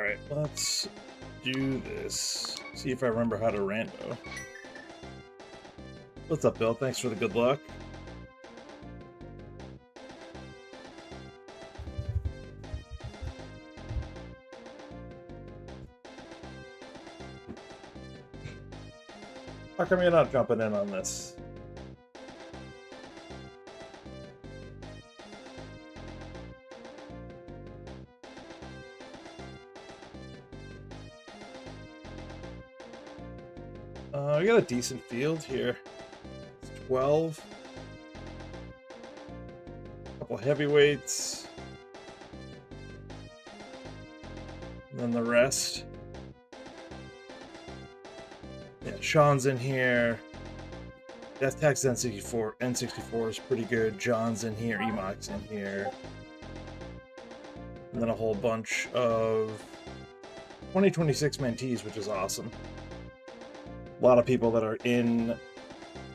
Alright, let's do this. See if I remember how to rando. What's up, Bill? Thanks for the good luck. How come you're not jumping in on this? We got a decent field here. It's 12. A couple heavyweights. And then the rest. Yeah, Sean's in here. Death Tax N64 is pretty good. John's in here. Emok's in here. And then a whole bunch of 2026 mentees, which is awesome. A lot of people that are in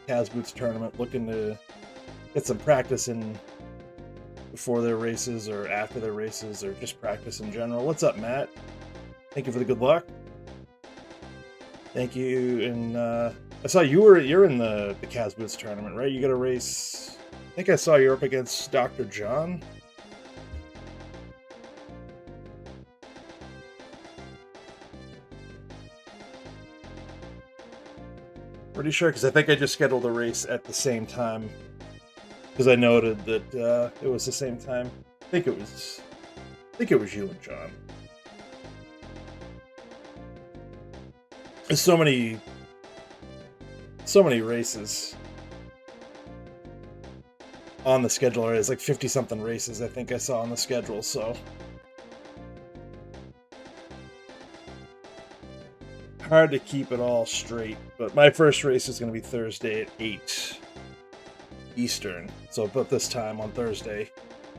Kazboots tournament looking to get some practice in before their races or after their races or just practice in general. What's up, Matt? Thank you for the good luck. Thank you. And I saw you're in the Kazboots tournament, right? You got a race. I think I saw you're up against Dr. John. Pretty sure, because I think I just scheduled a race at the same time. Because I noted that it was the same time. I think it was you and John. There's so many races on the schedule already. It's like 50-something races I think I saw on the schedule, so hard to keep it all straight. But my first race is going to be Thursday at 8 Eastern, so about this time on Thursday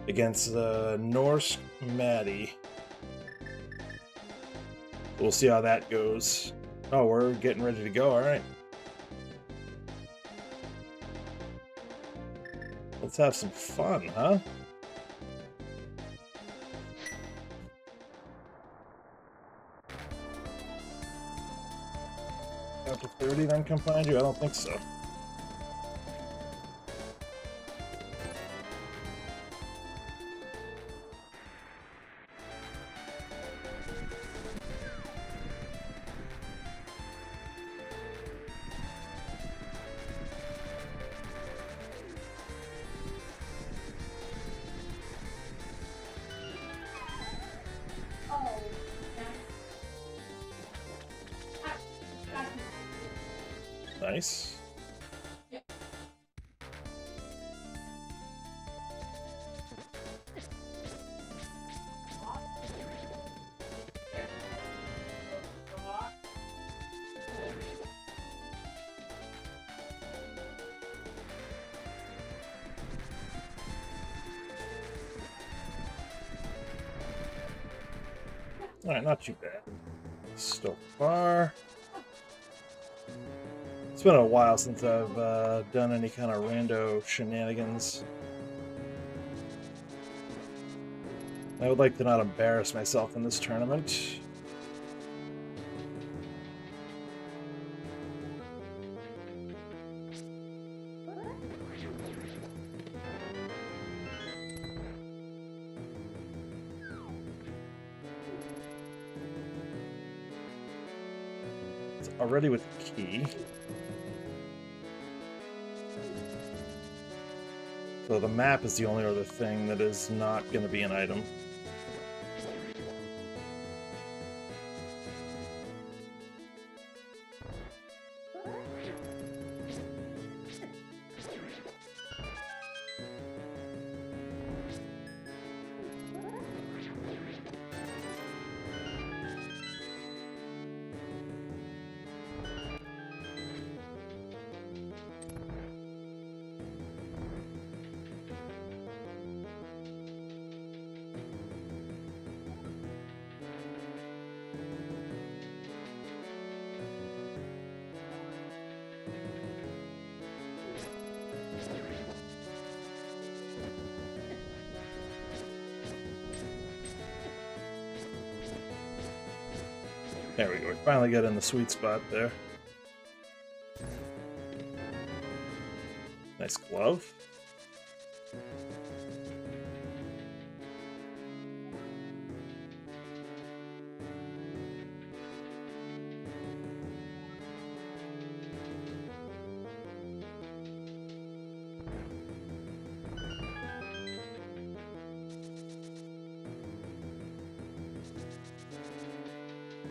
against the Norse Maddie. We'll see how that goes. Oh, we're getting ready to go. All right. Let's have some fun, huh? Count to 30, then come find you? I don't think so. Nice. Alright, not too bad. So far. It's been a while since I've done any kind of rando shenanigans. I would like to not embarrass myself in this tournament. It's already with the key. So the map is the only other thing that is not going to be an item. There we go. We finally got in the sweet spot there. Nice glove.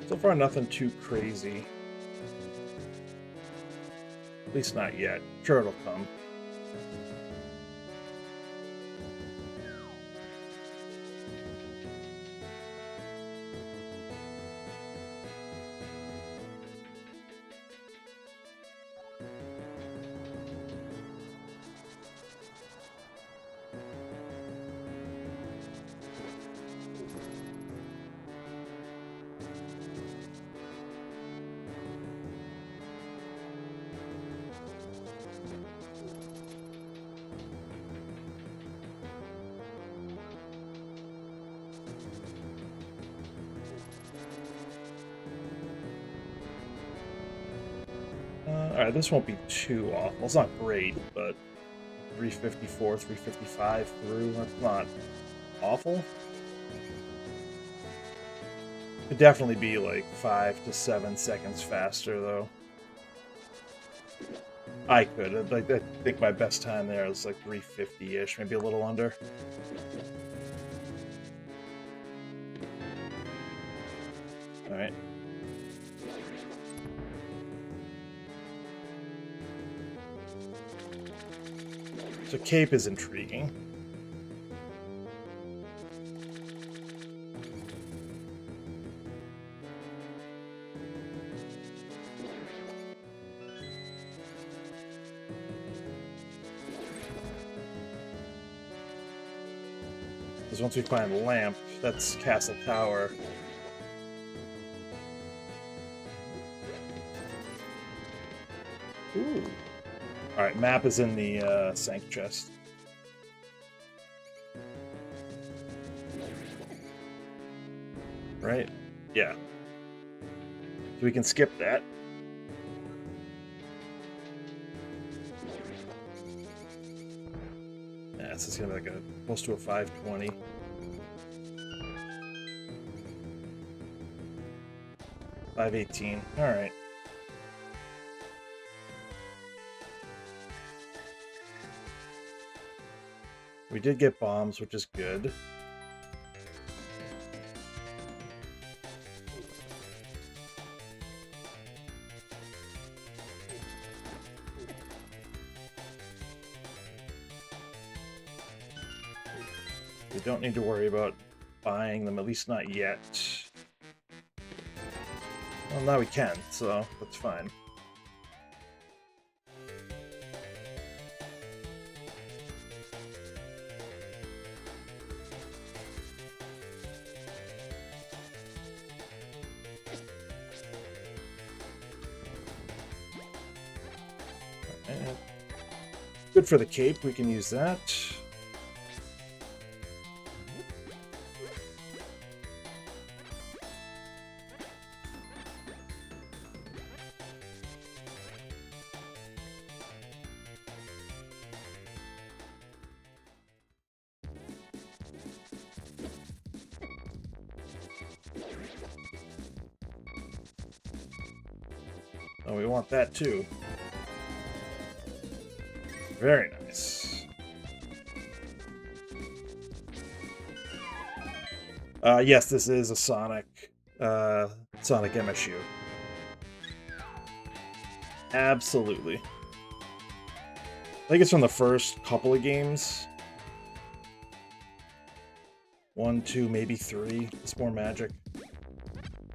So far, nothing too crazy. At least not yet. Sure, it'll come. Alright, this won't be too awful. It's not great, but 354, 355 through, that's not awful. Could definitely be like 5 to 7 seconds faster, though. I could. I think my best time there was like 350-ish, maybe a little under. Alright. So Cape is intriguing. Because once we find Lamp, that's Castle Tower. Ooh. Alright, map is in the Sank chest. Right? Yeah. So we can skip that. Yeah, this is gonna be like close to a 520. $518. Alright. We did get bombs, which is good. We don't need to worry about buying them, at least not yet. Well, now we can, so that's fine. Good for the cape, we can use that. Oh, we want that too. Very nice. Yes, this is a Sonic MSU. Absolutely. I think it's from the first couple of games. 1, 2, maybe 3. It's more magic.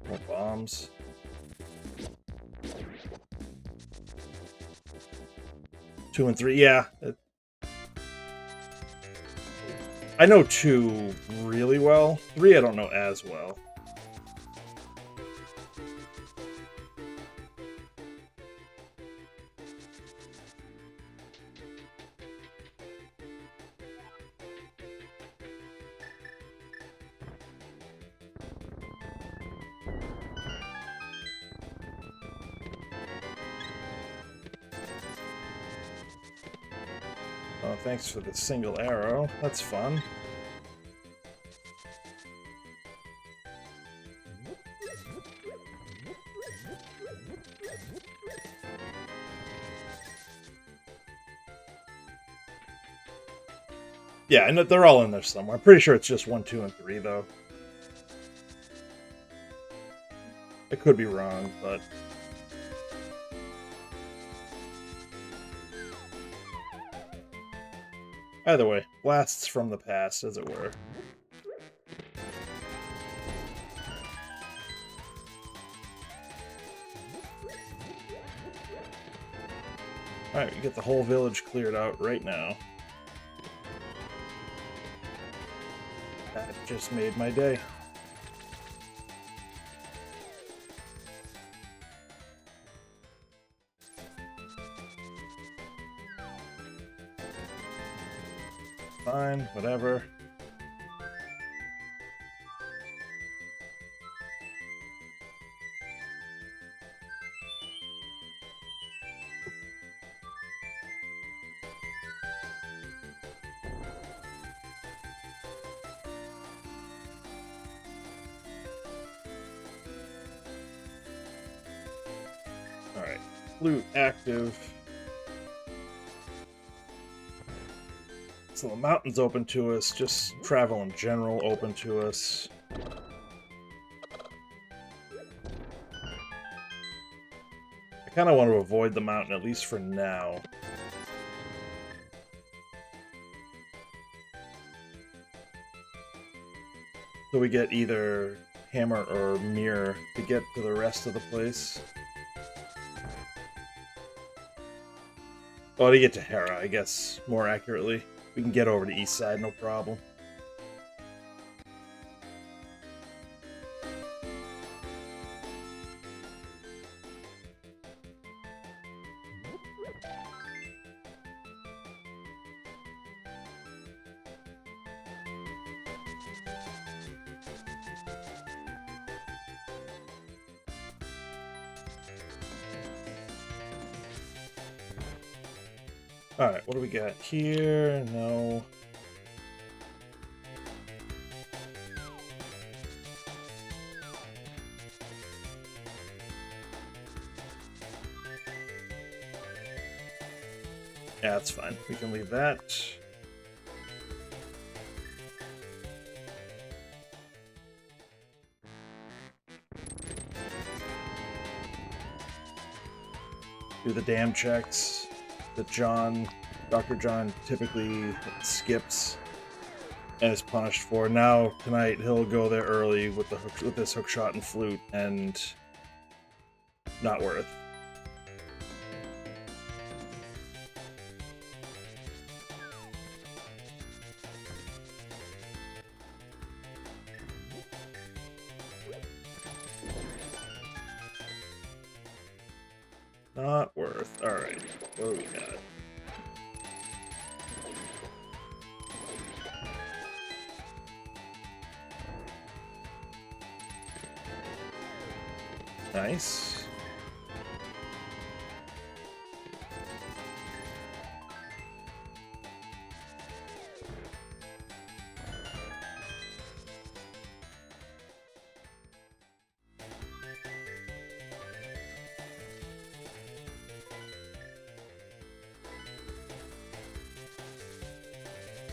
More bombs. Two and 3, yeah. I know 2 really well. 3 I don't know as well. thanks for the single arrow. That's fun. Yeah, I know they're all in there somewhere. I'm pretty sure it's just 1, 2, and 3, though. I could be wrong, but... Either way, blasts from the past, as it were. Alright, we get the whole village cleared out right now. That just made my day. Fine, whatever. Alright, flute active. So the mountain's open to us, just travel in general open to us. I kind of want to avoid the mountain, at least for now. So we get either hammer or mirror to get to the rest of the place. Oh, to get to Hera, I guess, more accurately. We can get over to East Side, no problem. Alright, what do we got here? No. Yeah, that's fine. We can leave that. Do the dam checks that Dr. John typically skips and is punished for. Now, tonight, he'll go there early with this hook shot and flute, and not worth. Not worth. Alright, what do we got? Nice.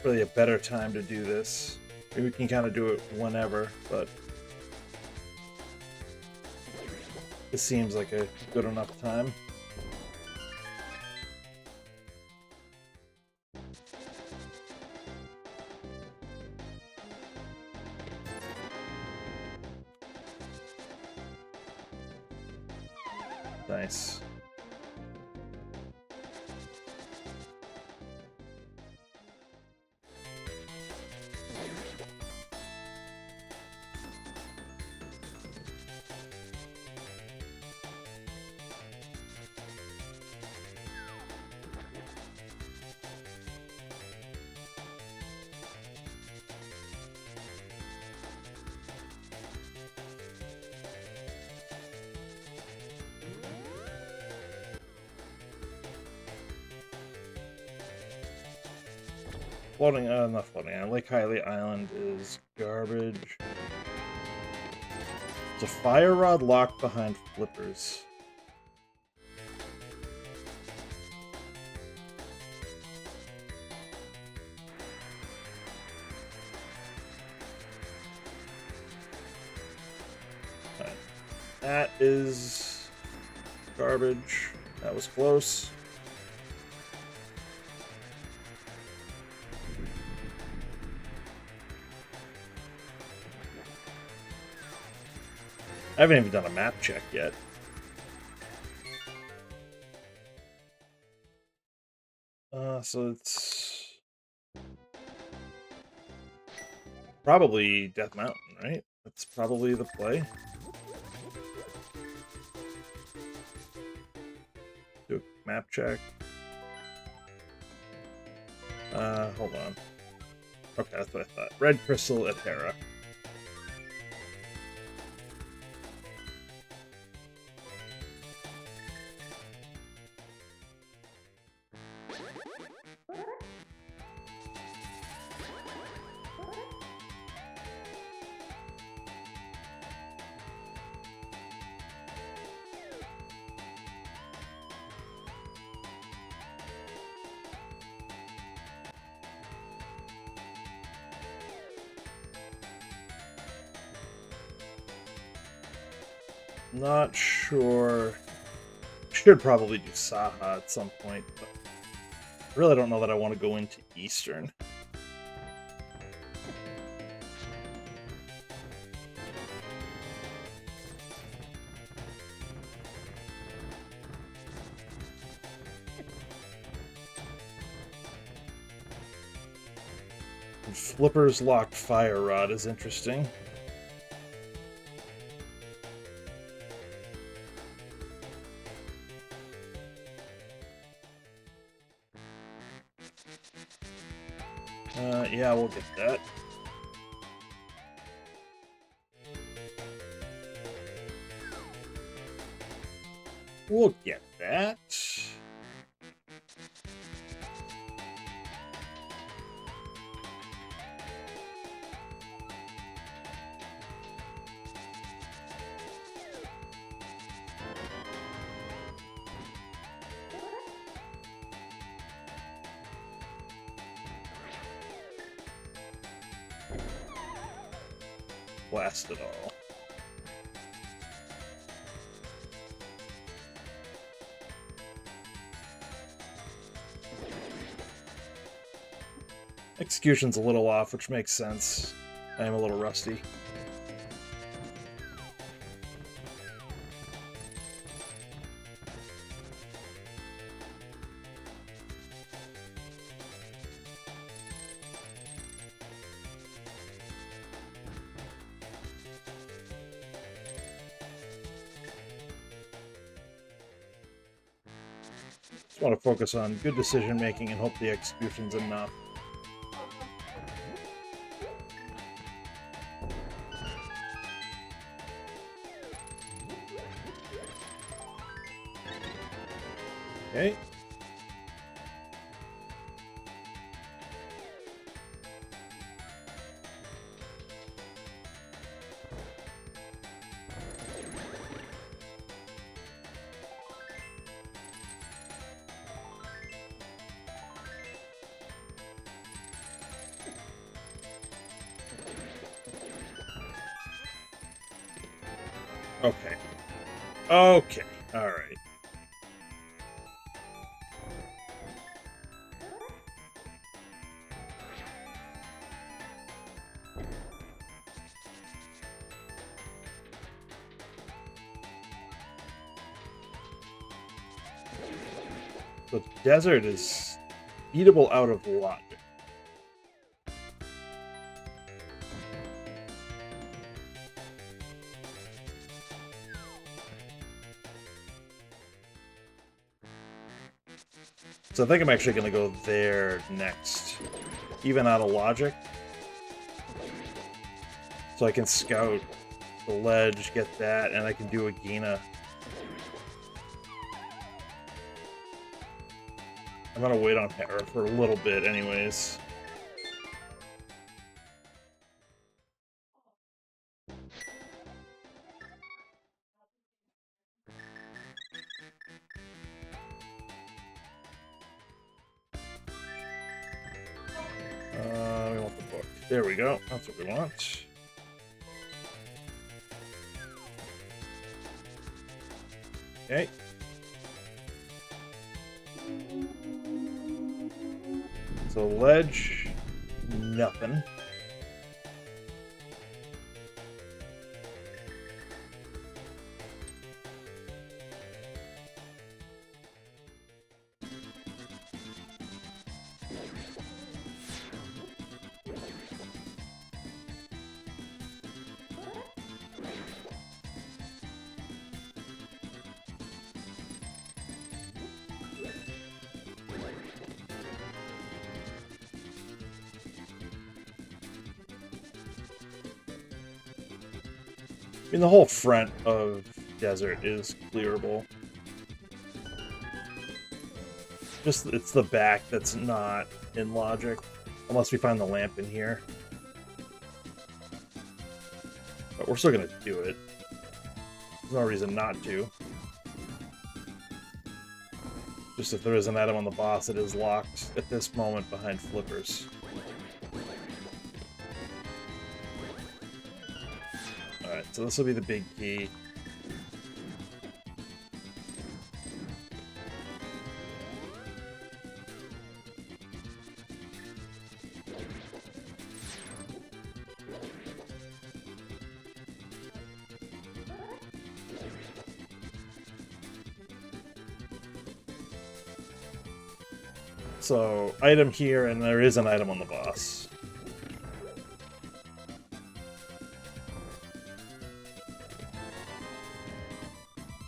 Really a better time to do this. Maybe we can kind of do it whenever, but this seems like a good enough time. Nice. Floating, not floating island. Lake Hylia Island is garbage. It's a fire rod locked behind flippers. Right. That is garbage. That was close. I haven't even done a map check yet. So it's probably Death Mountain, right? That's probably the play. Do a map check. Hold on. Okay, that's what I thought. Red Crystal at Hera. Not sure. Should probably do Saha at some point, but I really don't know that I want to go into Eastern. Flipper's locked fire rod is interesting. Yeah, we'll get that. We'll get that. Blast it all. Execution's a little off, which makes sense. I am a little rusty. Just want to focus on good decision making and hope the execution's enough. Okay. Okay. Okay. All right. The desert is eatable out of logic. So I think I'm actually going to go there next, even out of logic. So I can scout the ledge, get that, and I can do a Gina. I'm going to wait on Hera for a little bit anyways. We want the book. There we go. That's what we want. Okay. So ledge, nothing. I mean, the whole front of desert is clearable. Just, it's the back that's not in logic. Unless we find the lamp in here. But we're still gonna do it. There's no reason not to. Just if there is an item on the boss, it is locked at this moment behind flippers. Alright, so this will be the big key. So, item here, and there is an item on the boss.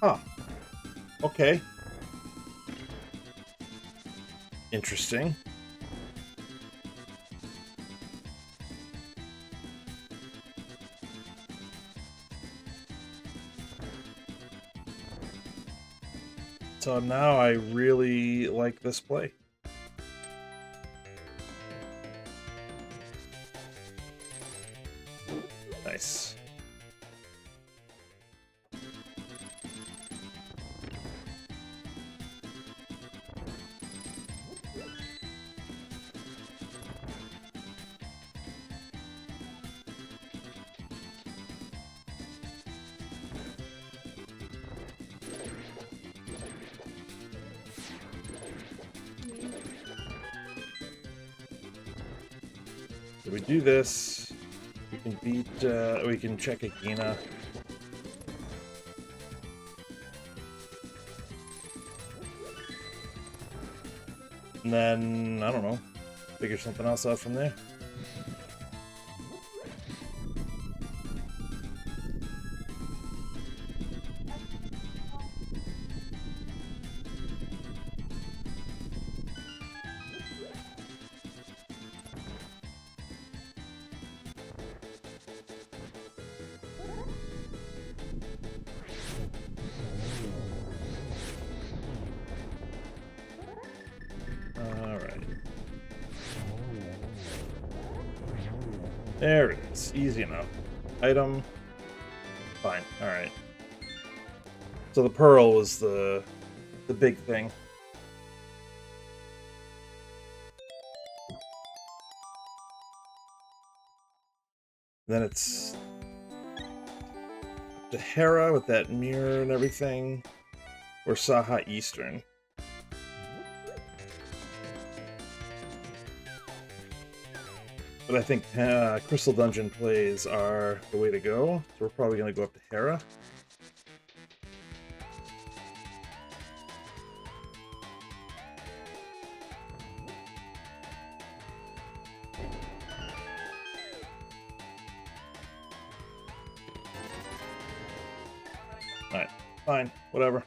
Huh. Okay. Interesting. So now I really like this play. Nice. So we do this. We can beat, we can check Agina. And then, I don't know, figure something else out from there. There it is. Easy enough. Item. Fine. Alright. So the pearl was the big thing. Then it's to Hera with that mirror and everything. Or Saha Eastern. But I think Crystal Dungeon plays are the way to go, so we're probably going to go up to Hera. Alright, fine, whatever.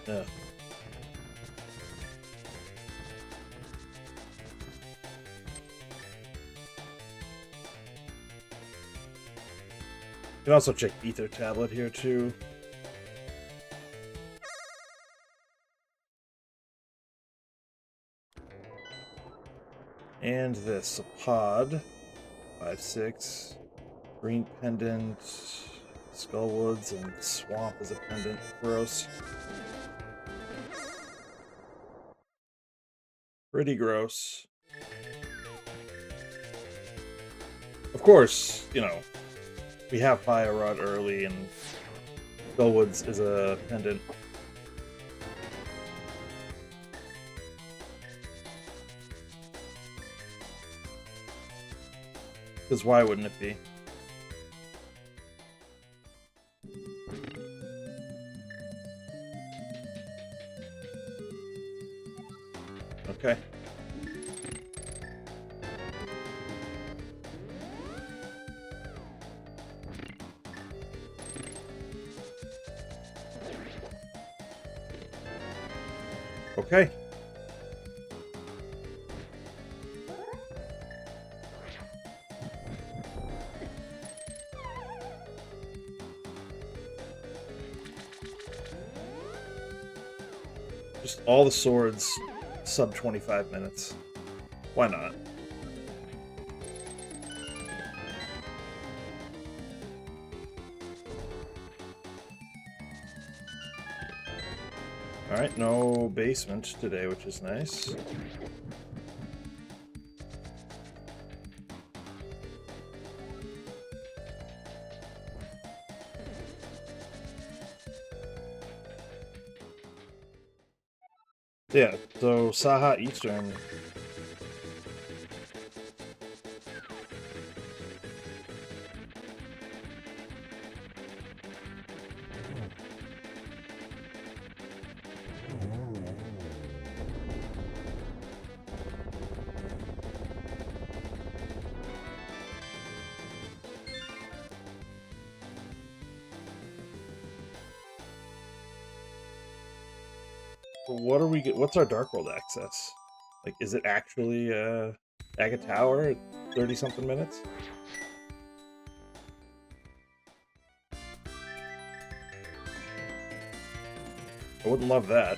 Yeah. You can also check Ether Tablet here too. And this, a pod. 5/6. Green pendant. Skullwoods and swamp as a pendant. Gross. Pretty gross. Of course, you know, we have Fire Rod early and Skullwoods is a pendant. Because why wouldn't it be? Okay. Okay. Just all the swords sub 25 minutes. Why not? Alright, no basement today, which is nice. Yeah, so Saha Eastern. What are we? What's our Dark World access? Like, is it actually Agate Tower at 30-something minutes? I wouldn't love that.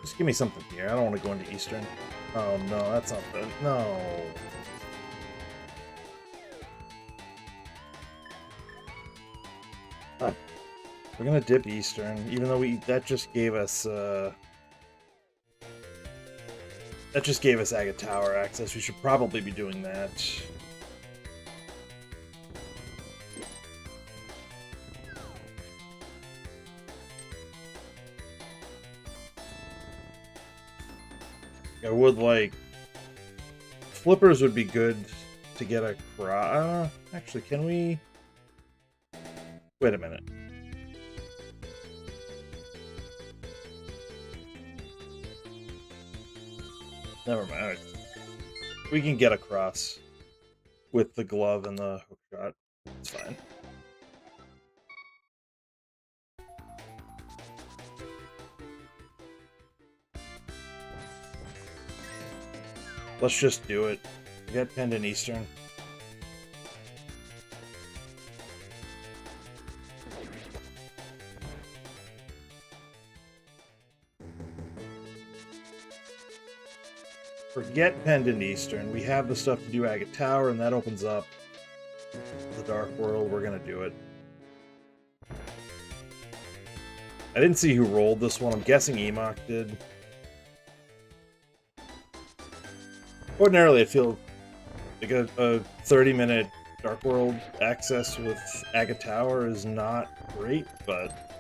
Just give me something here. I don't want to go into Eastern. Oh no, that's not the... No. Huh. We're gonna dip Eastern, even though that just gave us Agate Tower access. We should probably be doing that. I would like... Flippers would be good to get a actually, can we... Wait a minute. Never mind. We can get across with the glove and the hook shot. It's fine. Let's just do it. Get Pendant Eastern. Forget Pendant Eastern. We have the stuff to do Agate Tower, and that opens up the Dark World. We're gonna do it. I didn't see who rolled this one. I'm guessing Emok did. Ordinarily, I feel like a 30-minute Dark World access with Agate Tower is not great, but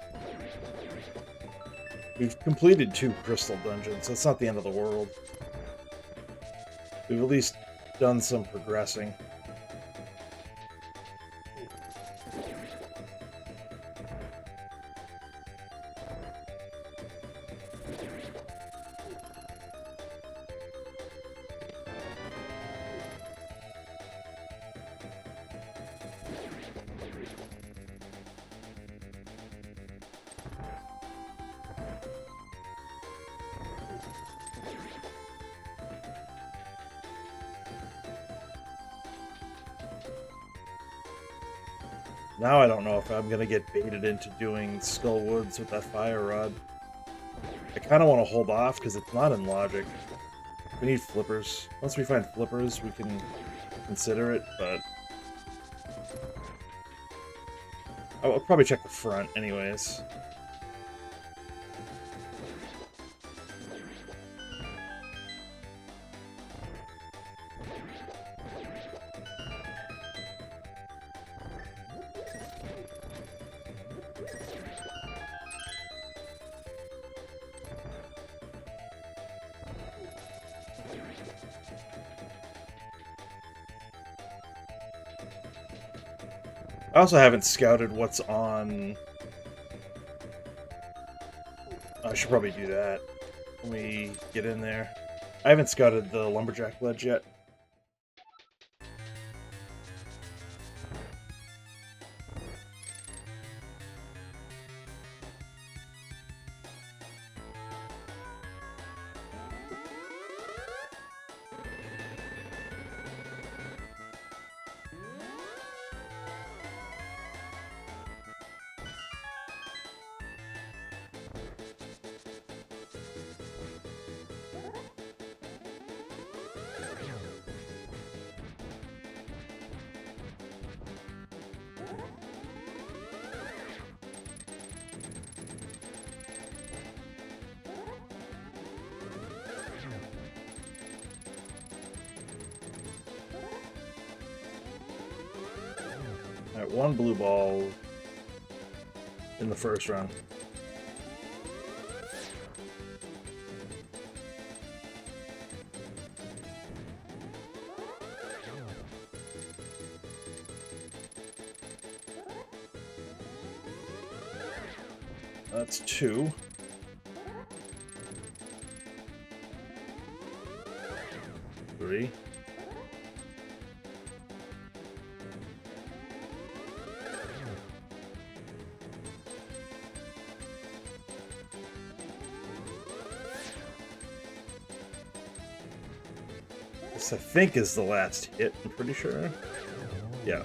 we've completed 2 crystal dungeons, so it's not the end of the world. We've at least done some progressing. Now I don't know if I'm gonna get baited into doing Skull Woods with that fire rod. I kind of want to hold off because it's not in logic. We need flippers. Once we find flippers, we can consider it, but I'll probably check the front anyways. I also haven't scouted what's on... I should probably do that when we get in there. I haven't scouted the Lumberjack Ledge yet. Alright, one blue ball in the first round. That's 2. 3. This, I think, is the last hit, I'm pretty sure. Yeah.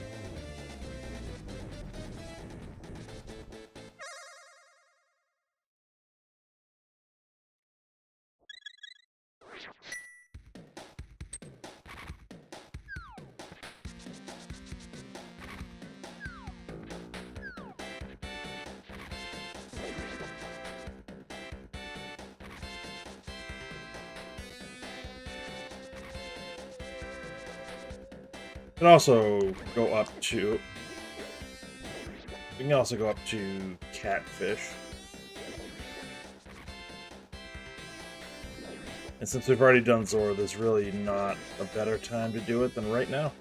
We can also go up to... We can also go up to Catfish. And since we've already done Zora, there's really not a better time to do it than right now.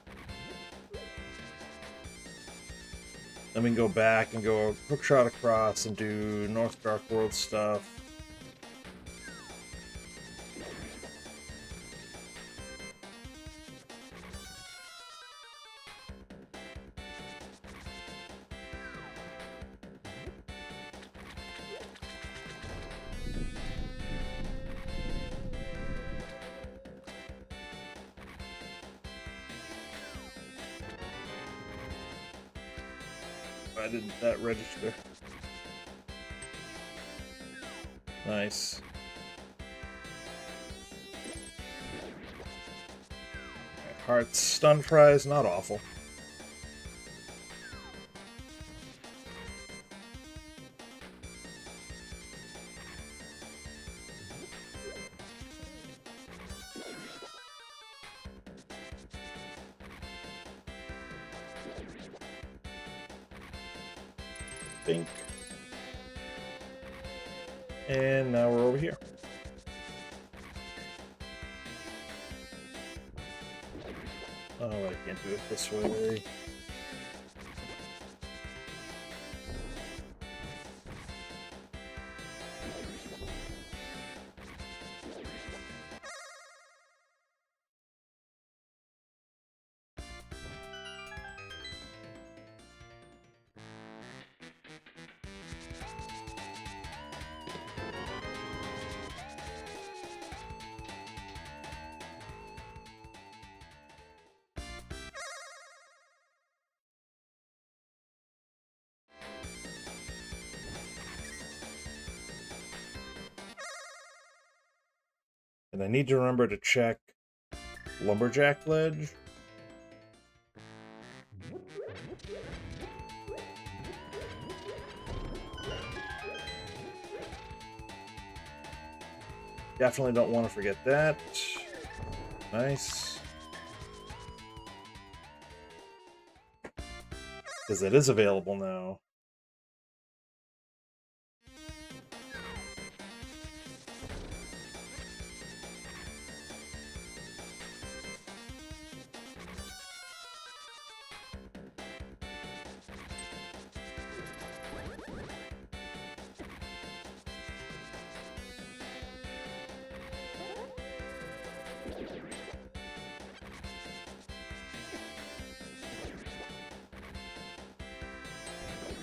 Then we can go back and go hookshot across and do North Dark World stuff. Why didn't that register? Nice. Hearts stun fries, not awful. Think. And now we're over here. Oh, I can't do it this way. And I need to remember to check Lumberjack Ledge. Definitely don't want to forget that. Nice. Because it is available now.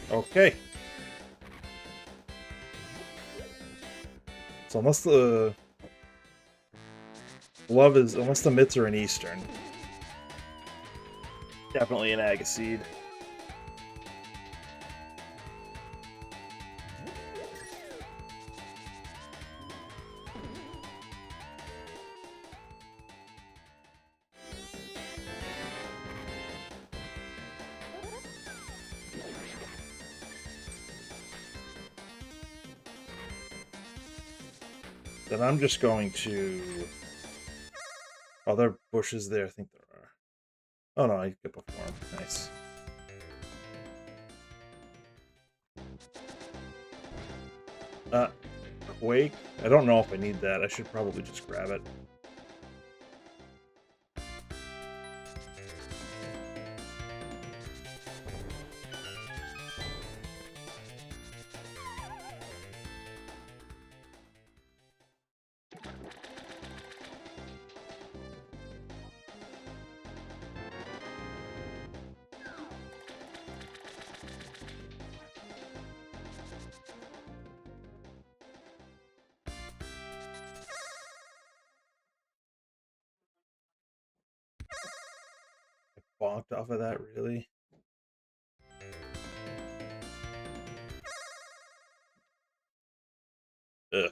Okay. So unless the unless the mitts are in Eastern, definitely an Agaseed. Then I'm just going to... Oh, there are bushes there. I think there are. Oh, no, I get before him. Nice. Quake? I don't know if I need that. I should probably just grab it. Bonked off of that, really? Ugh.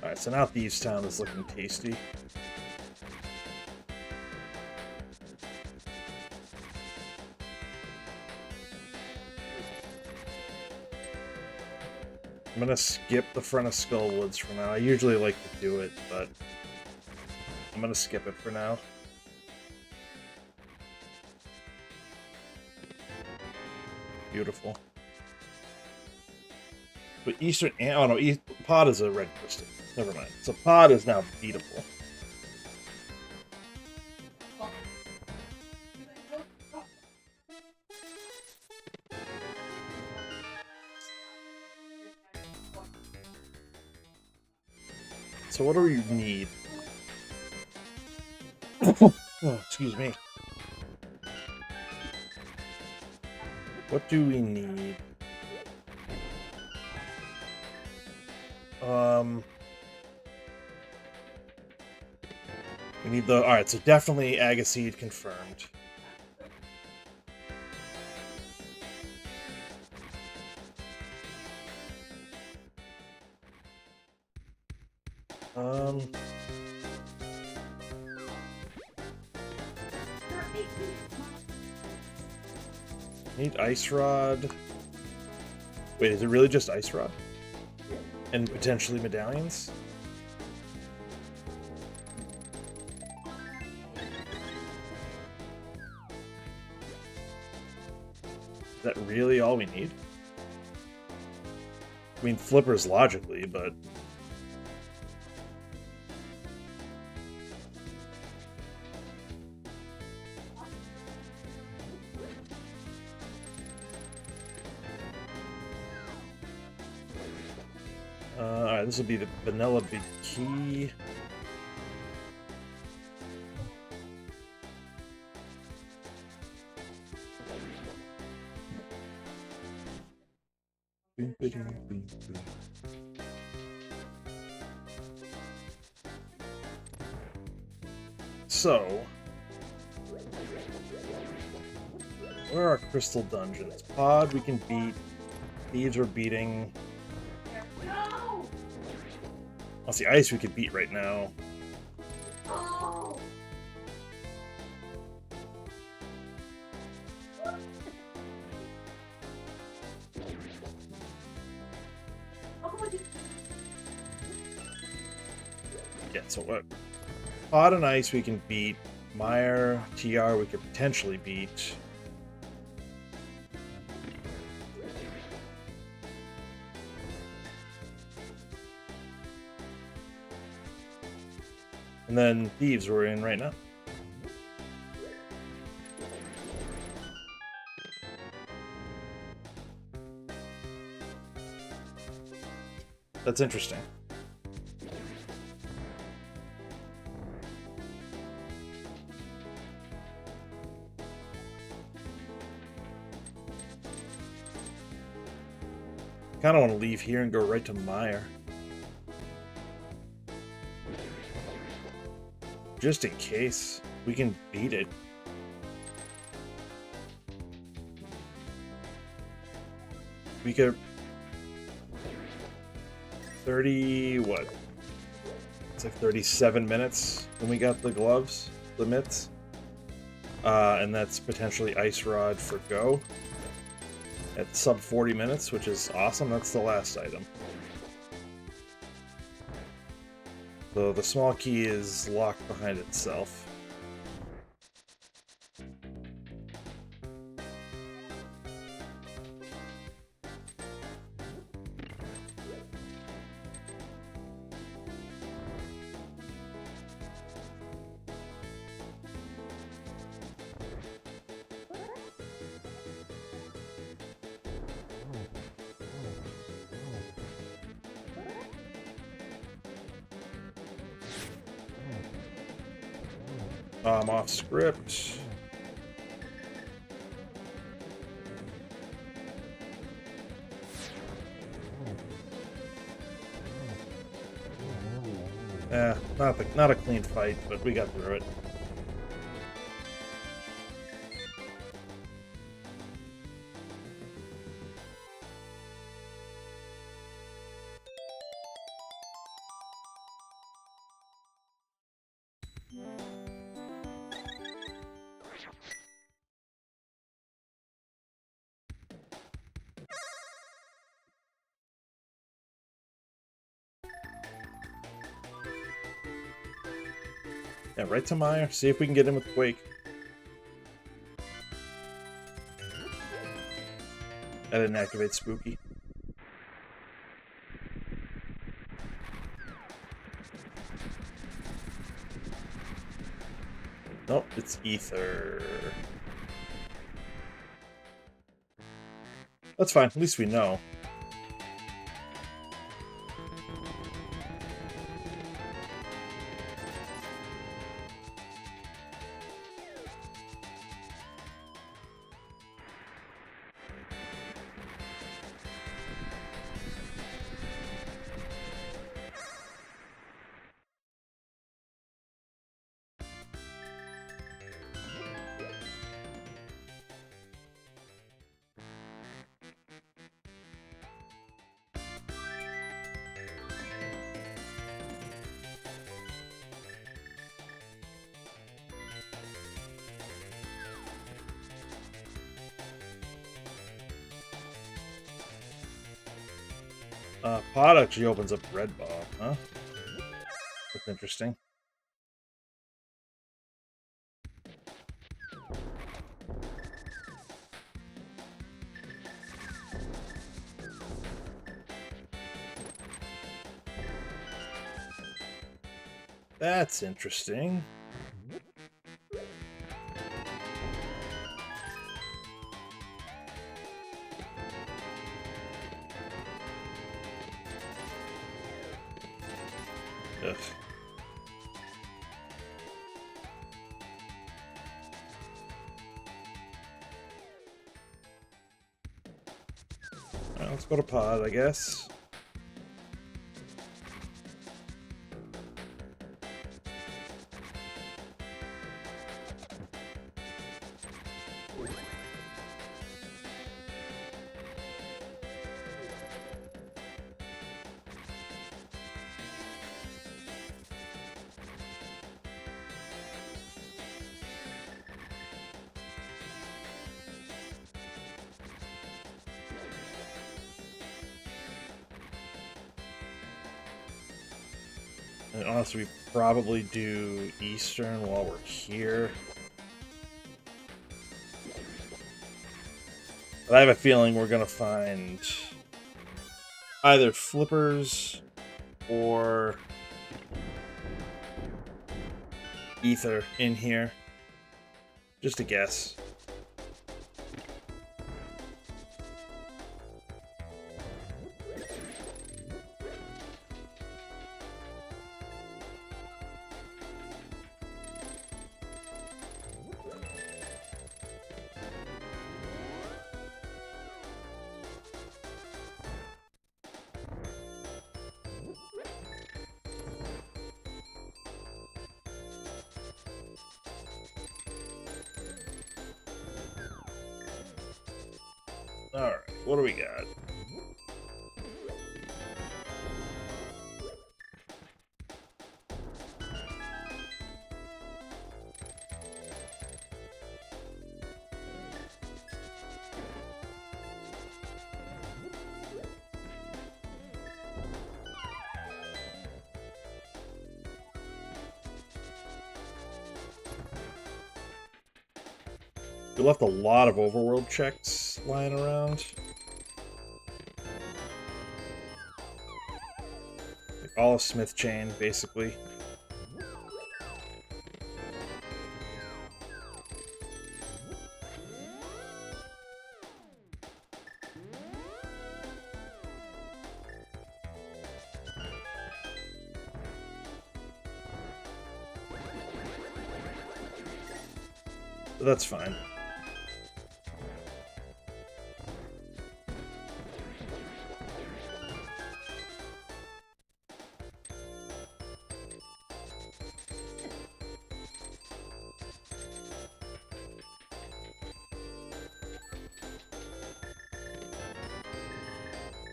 Alright, so now Thieves Town is looking tasty. I'm gonna skip the front of Skullwoods for now. I usually like to do it, but I'm gonna skip it for now. Beautiful. But Eastern... Oh no, Pod is a red crystal. Never mind. So Pod is now beatable. So what do we need? Oh, excuse me. What do we need? We need the... Alright, so definitely Agaseed confirmed. Need Ice Rod. Wait, is it really just Ice Rod? And potentially medallions? Is that really all we need? I mean, Flippers logically, but... Alright, this will be the Vanilla Big Key. So, where are crystal dungeons? Pod we can beat. Thieves are beating. Well, the ice we could beat right now. Yeah, so what? Pod and ice we can beat. Mire, TR we could potentially beat. And then Thieves we're in right now. That's interesting. Kind of want to leave here and go right to Mire. Just in case we can beat it. We could 30 what? It's like 37 minutes when we got the gloves, the mitts. And that's potentially Ice Rod for go. At sub 40 minutes, which is awesome. That's the last item. So the small key is locked behind itself. I'm off script. Not a clean fight, but we got through it. Yeah, right to Mire. See if we can get in with Quake. I didn't activate Spooky. Nope, it's Ether. That's fine. At least we know. Pod actually opens up Red Ball, huh? That's interesting. That's interesting. Ugh. Alright, let's go to Pod, I guess. And honestly, we probably do Eastern while we're here. But I have a feeling we're gonna find either flippers or ether in here. Just a guess. Alright, what do we got? We left a lot of overworld checks lying around. Like all of Smith Chain, basically. But that's fine.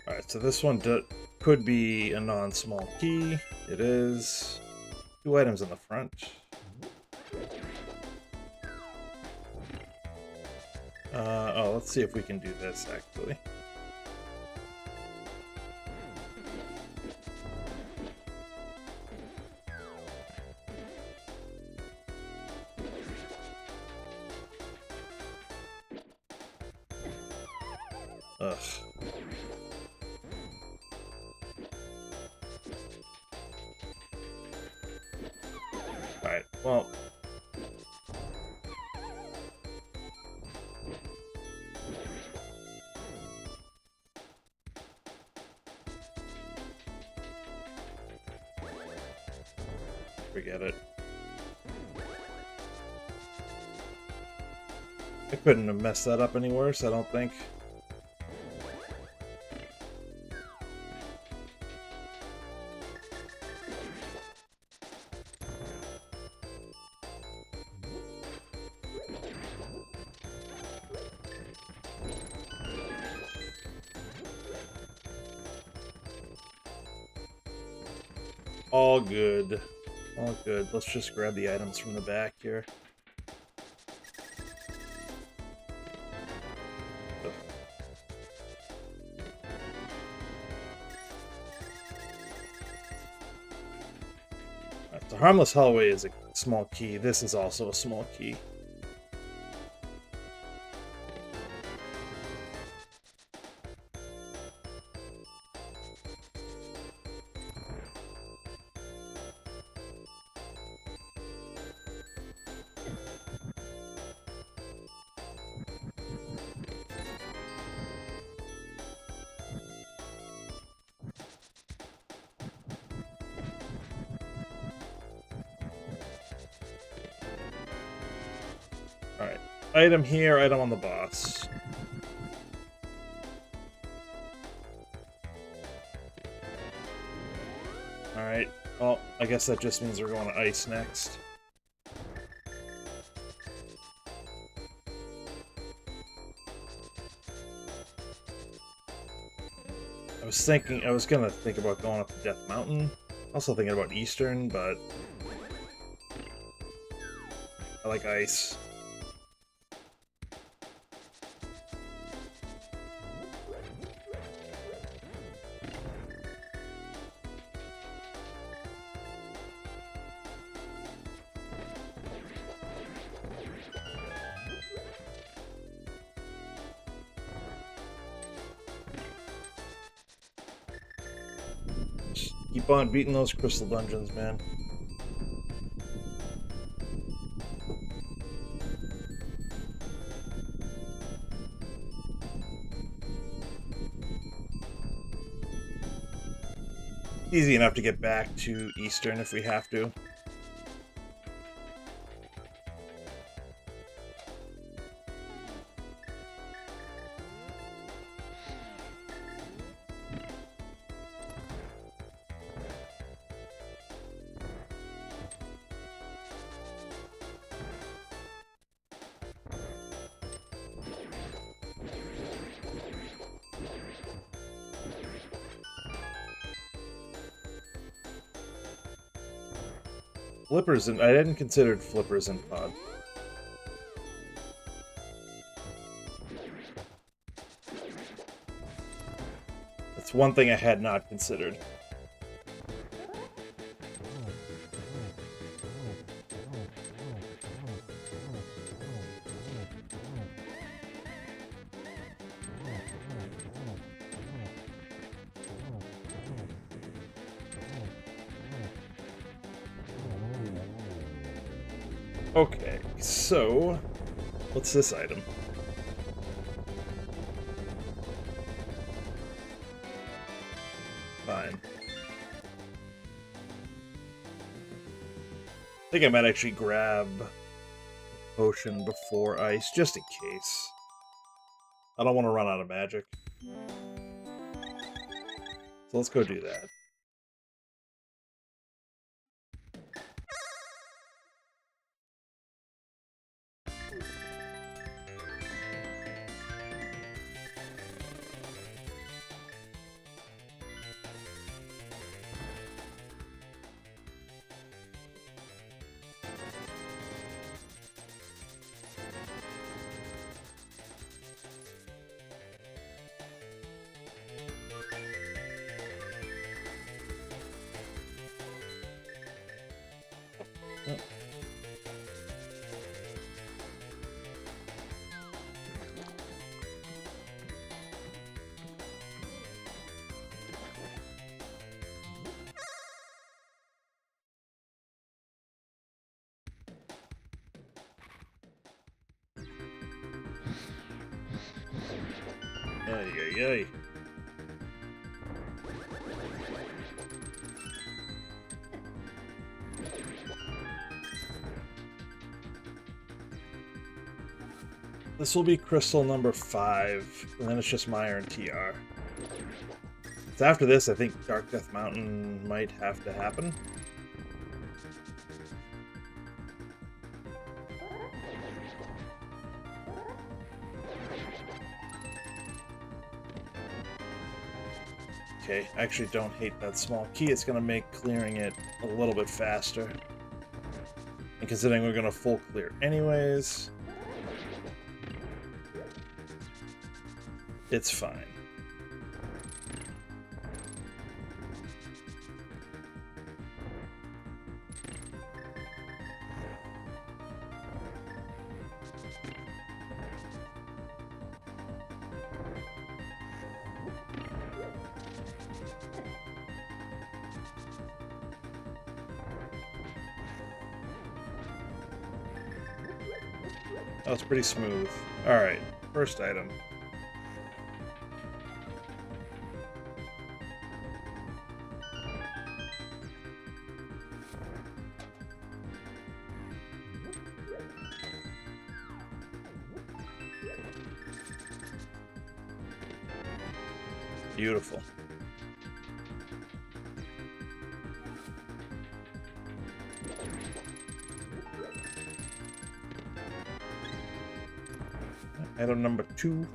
Alright, so this one could be a non-small key. It is. 2 items in the front. Oh, let's see if we can do this, actually. Ugh. Alright, well... forget it. I couldn't have messed that up any worse, I don't think. All good. All good. Let's just grab the items from the back here. Ugh. Alright, the Harmless Hallway is a small key. This is also a small key. Alright. Item here, item on the boss. Alright. Well, I guess that just means we're going to ice next. I was gonna think about going up to Death Mountain. Also thinking about Eastern, but I like ice. Keep on beating those crystal dungeons, man. Easy enough to get back to Eastern if we have to. Flippers, and I hadn't considered flippers in Pod. That's one thing I had not considered. Okay, so what's this item? Fine. I think I might actually grab a potion before ice, just in case. I don't want to run out of magic. So let's go do that. Ay, ay, ay. This will be crystal number 5, and then it's just Mire and TR. So after this, I think Dark Death Mountain might have to happen. Okay, I actually don't hate that small key. It's going to make clearing it a little bit faster. And considering we're going to full clear anyways, it's fine. That was pretty smooth. Alright, first item. Beautiful. Item number 2.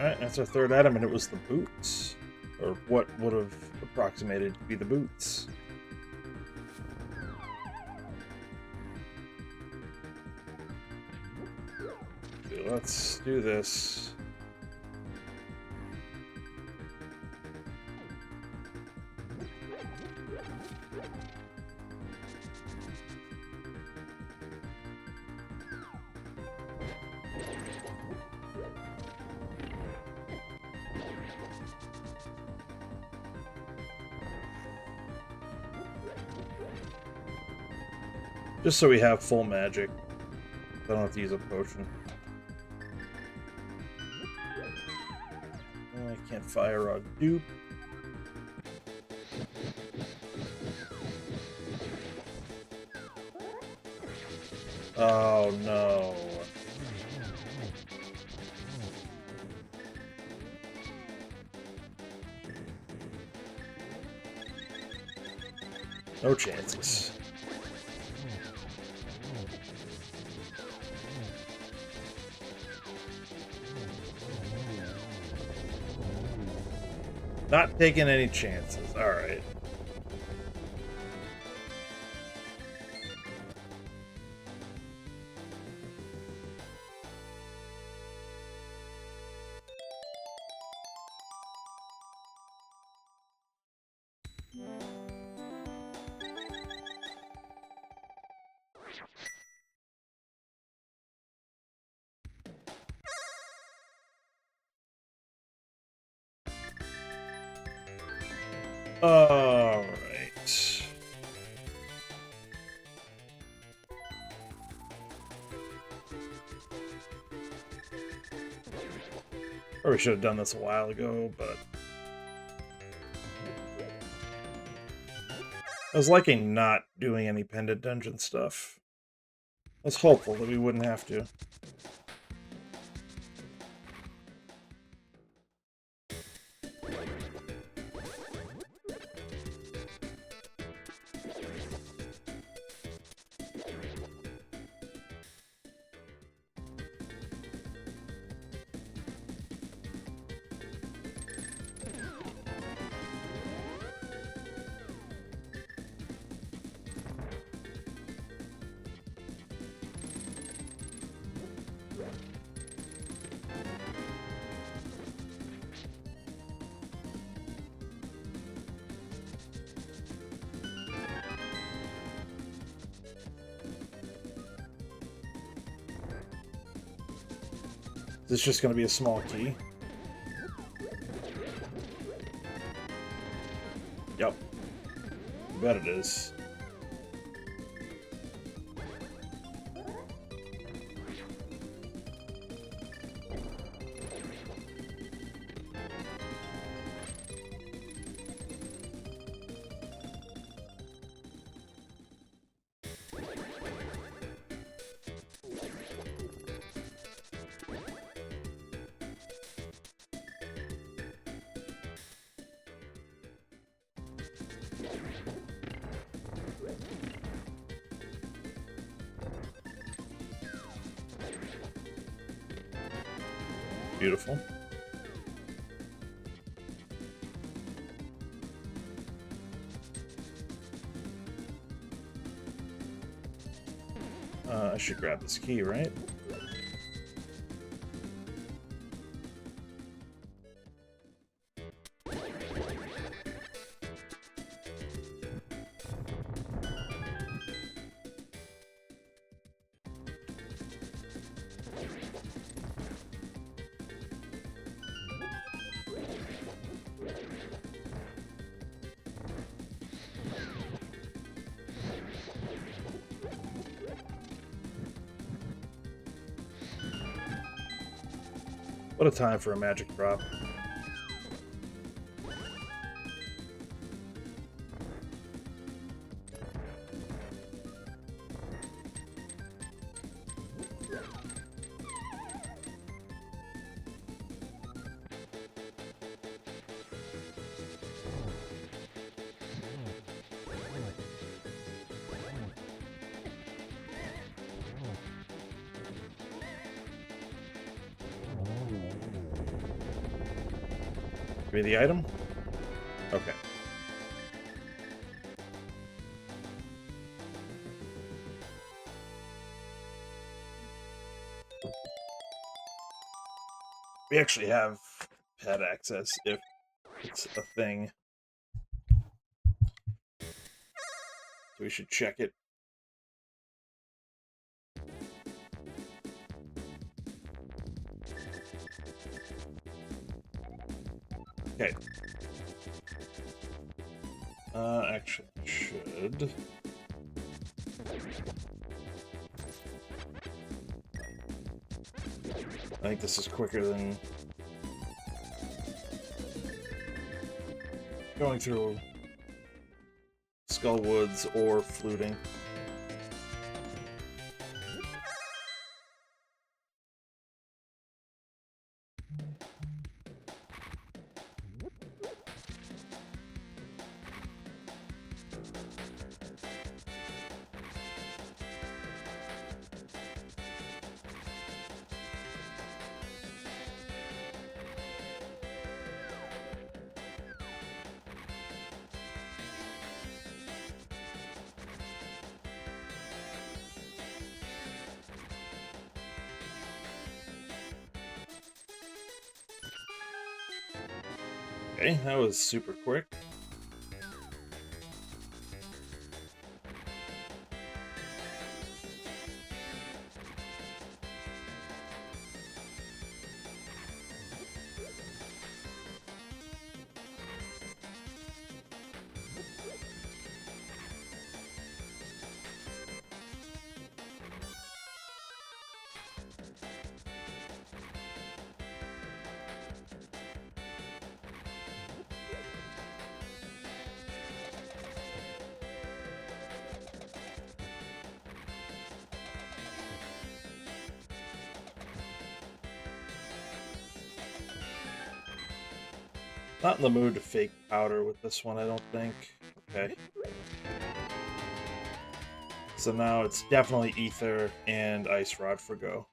Alright, that's our third item, and it was the boots. Or what would have approximated to be the boots. Okay, let's do this. Just so we have full magic. I don't have to use a potion. I can't fire a dupe. Oh no. No chances. Not taking any chances. All right. All right. Probably should have done this a while ago, but I was liking not doing any pendant dungeon stuff. I was hopeful that we wouldn't have to. This is just going to be a small key. Yep. I bet it is. Beautiful. I should grab this key, right? What a time for a magic drop. Give me the item? Okay. We actually have pet access if it's a thing. So we should check it. Okay. Actually, I should. I think this is quicker than going through Skull Woods or fluting. Okay, that was super quick. Not in the mood to fake powder with this one, I don't think. Okay. So now it's definitely Ether and Ice Rod for go.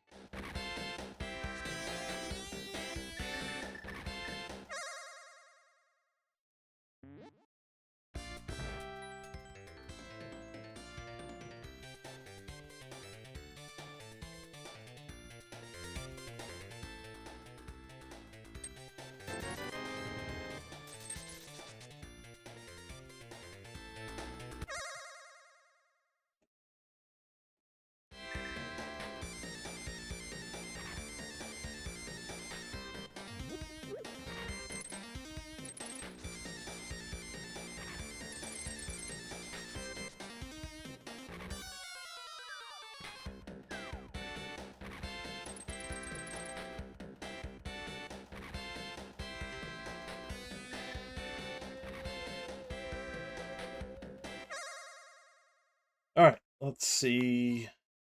Alright, let's see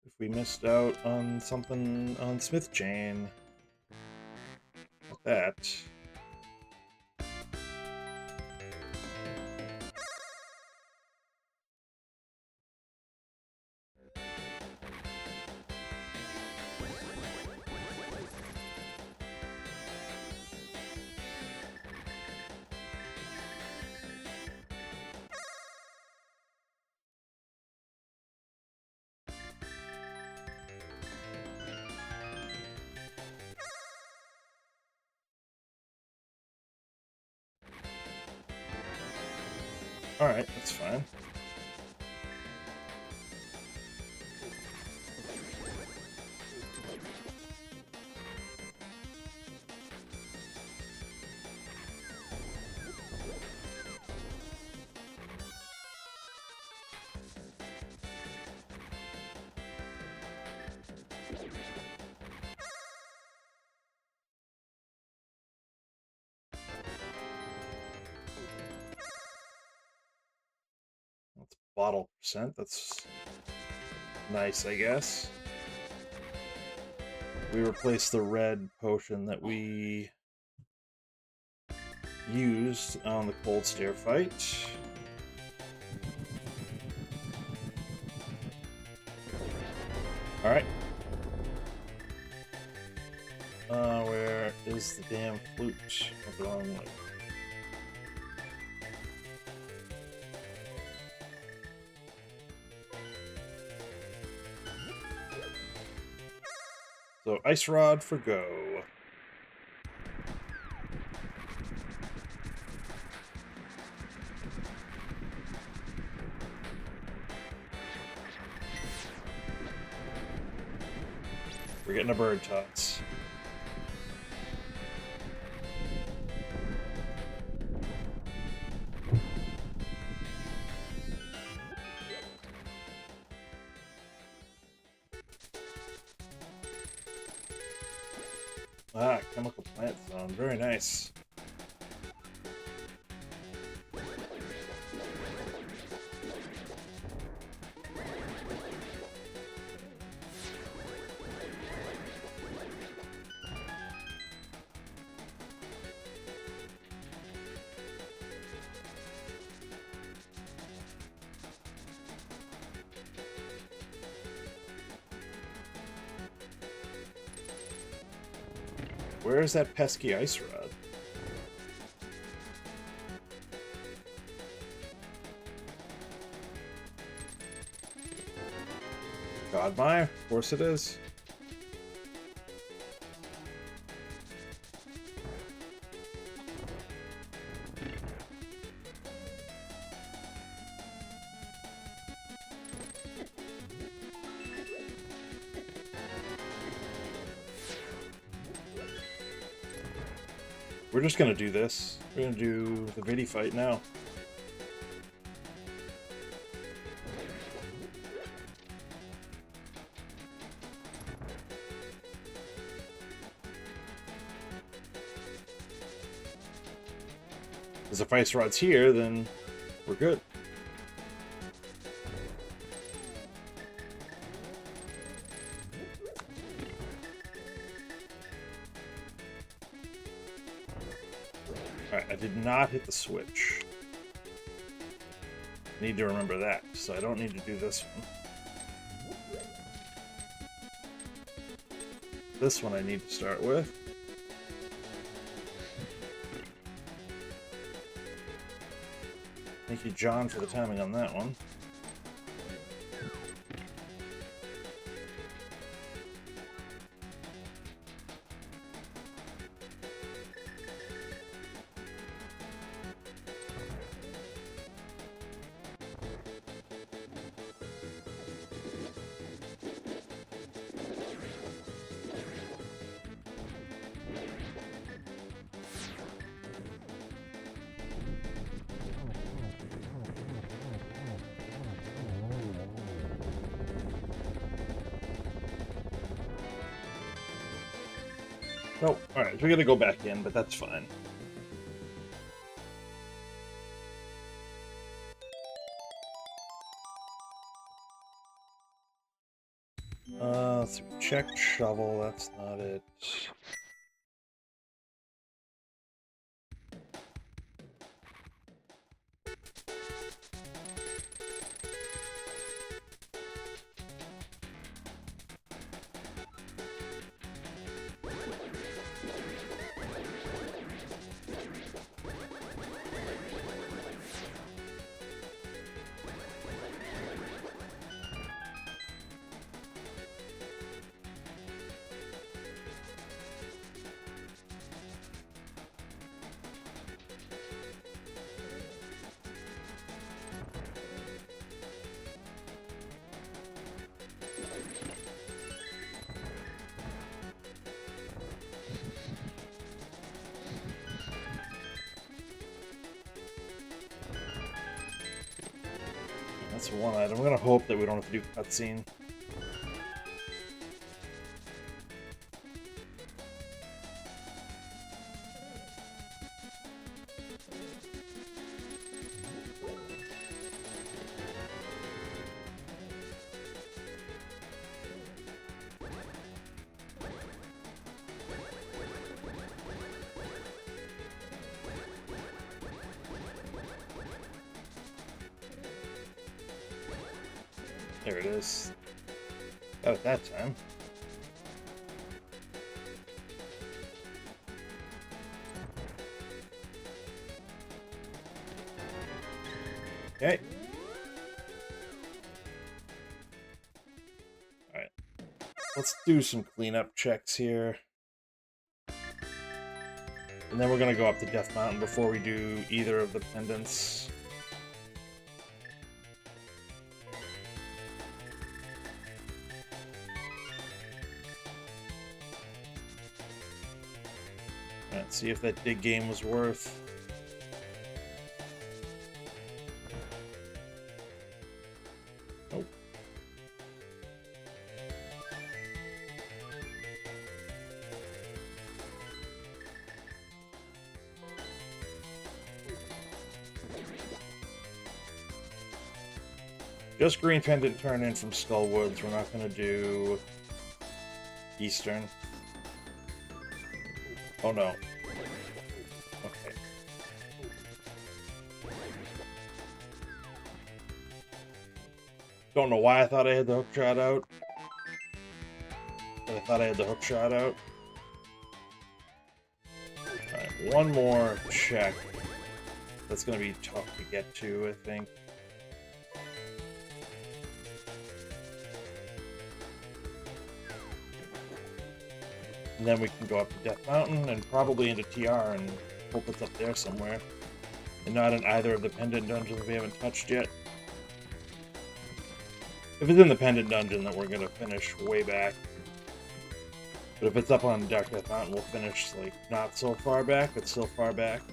if we missed out on something on Smith Chain. Like that. Alright, that's fine. That's bottle percent, that's nice, I guess. We replaced the red potion that we used on the Cold Stare fight. Alright. Where is the damn flute? Went the wrong way. So Ice Rod for go. We're getting a bird tots. Ah, chemical plant zone. Very nice. Where is that pesky Ice Rod? Godmire? Of course it is. We're just gonna do this. We're gonna do the Vidi fight now. Because if Ice Rod's here, then we're good. Alright, I did not hit the switch. Need to remember that, so I don't need to do this one. This one I need to start with. Thank you, John, for the timing on that one. Nope. Alright, so we gotta go back in, but that's fine. Let's see. Check shovel, that's not it. That's one item. I'm gonna hope that we don't have to do cutscene. There it is. Got it that time. Okay. Alright. let's do some cleanup checks here. And then we're going to go up to Death Mountain before we do either of the pendants. Let's see if that dig game was worth. Nope. Just green pendant turn in from Skullwoods. We're not going to do Eastern. Oh no. Okay. Don't know why I thought I had the hook shot out. But I thought I had the hook shot out. Alright, one more check. That's going to be tough to get to, I think. And then we can go up to Death Mountain and probably into TR and hope it's up there somewhere. And not in either of the pendant dungeons we haven't touched yet. If it's in the pendant dungeon, then we're going to finish way back. But if it's up on Dark Death Mountain, we'll finish, like, not so far back, but still far back.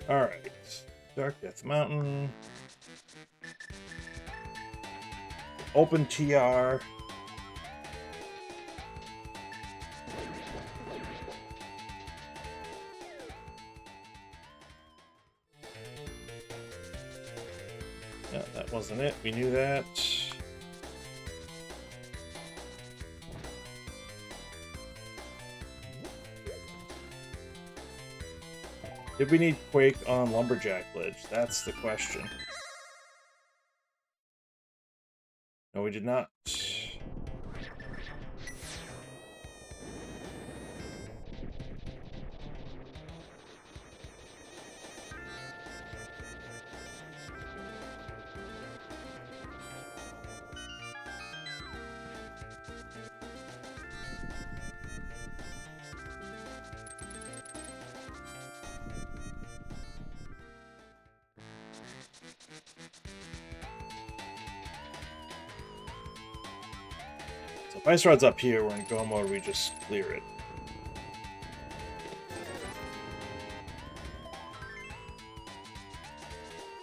Alright, Dark Death Mountain. Open TR. Yeah, that wasn't it. We knew that. Did we need Quake on Lumberjack Ledge? That's the question. No, we did not. So if Ice Rod's up here, we're in go mode, we just clear it.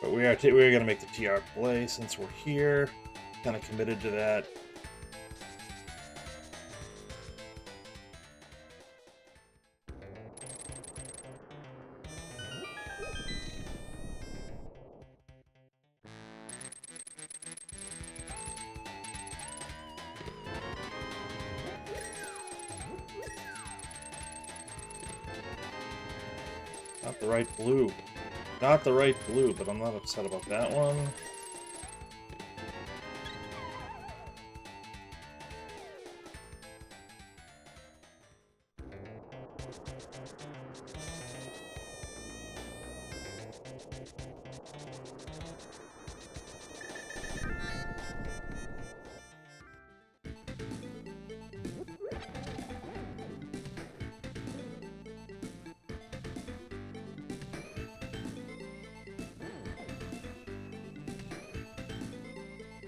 But we are going to make the TR play since we're here. Kind of committed to that. Not the right blue. Not the right blue, but I'm not upset about that one.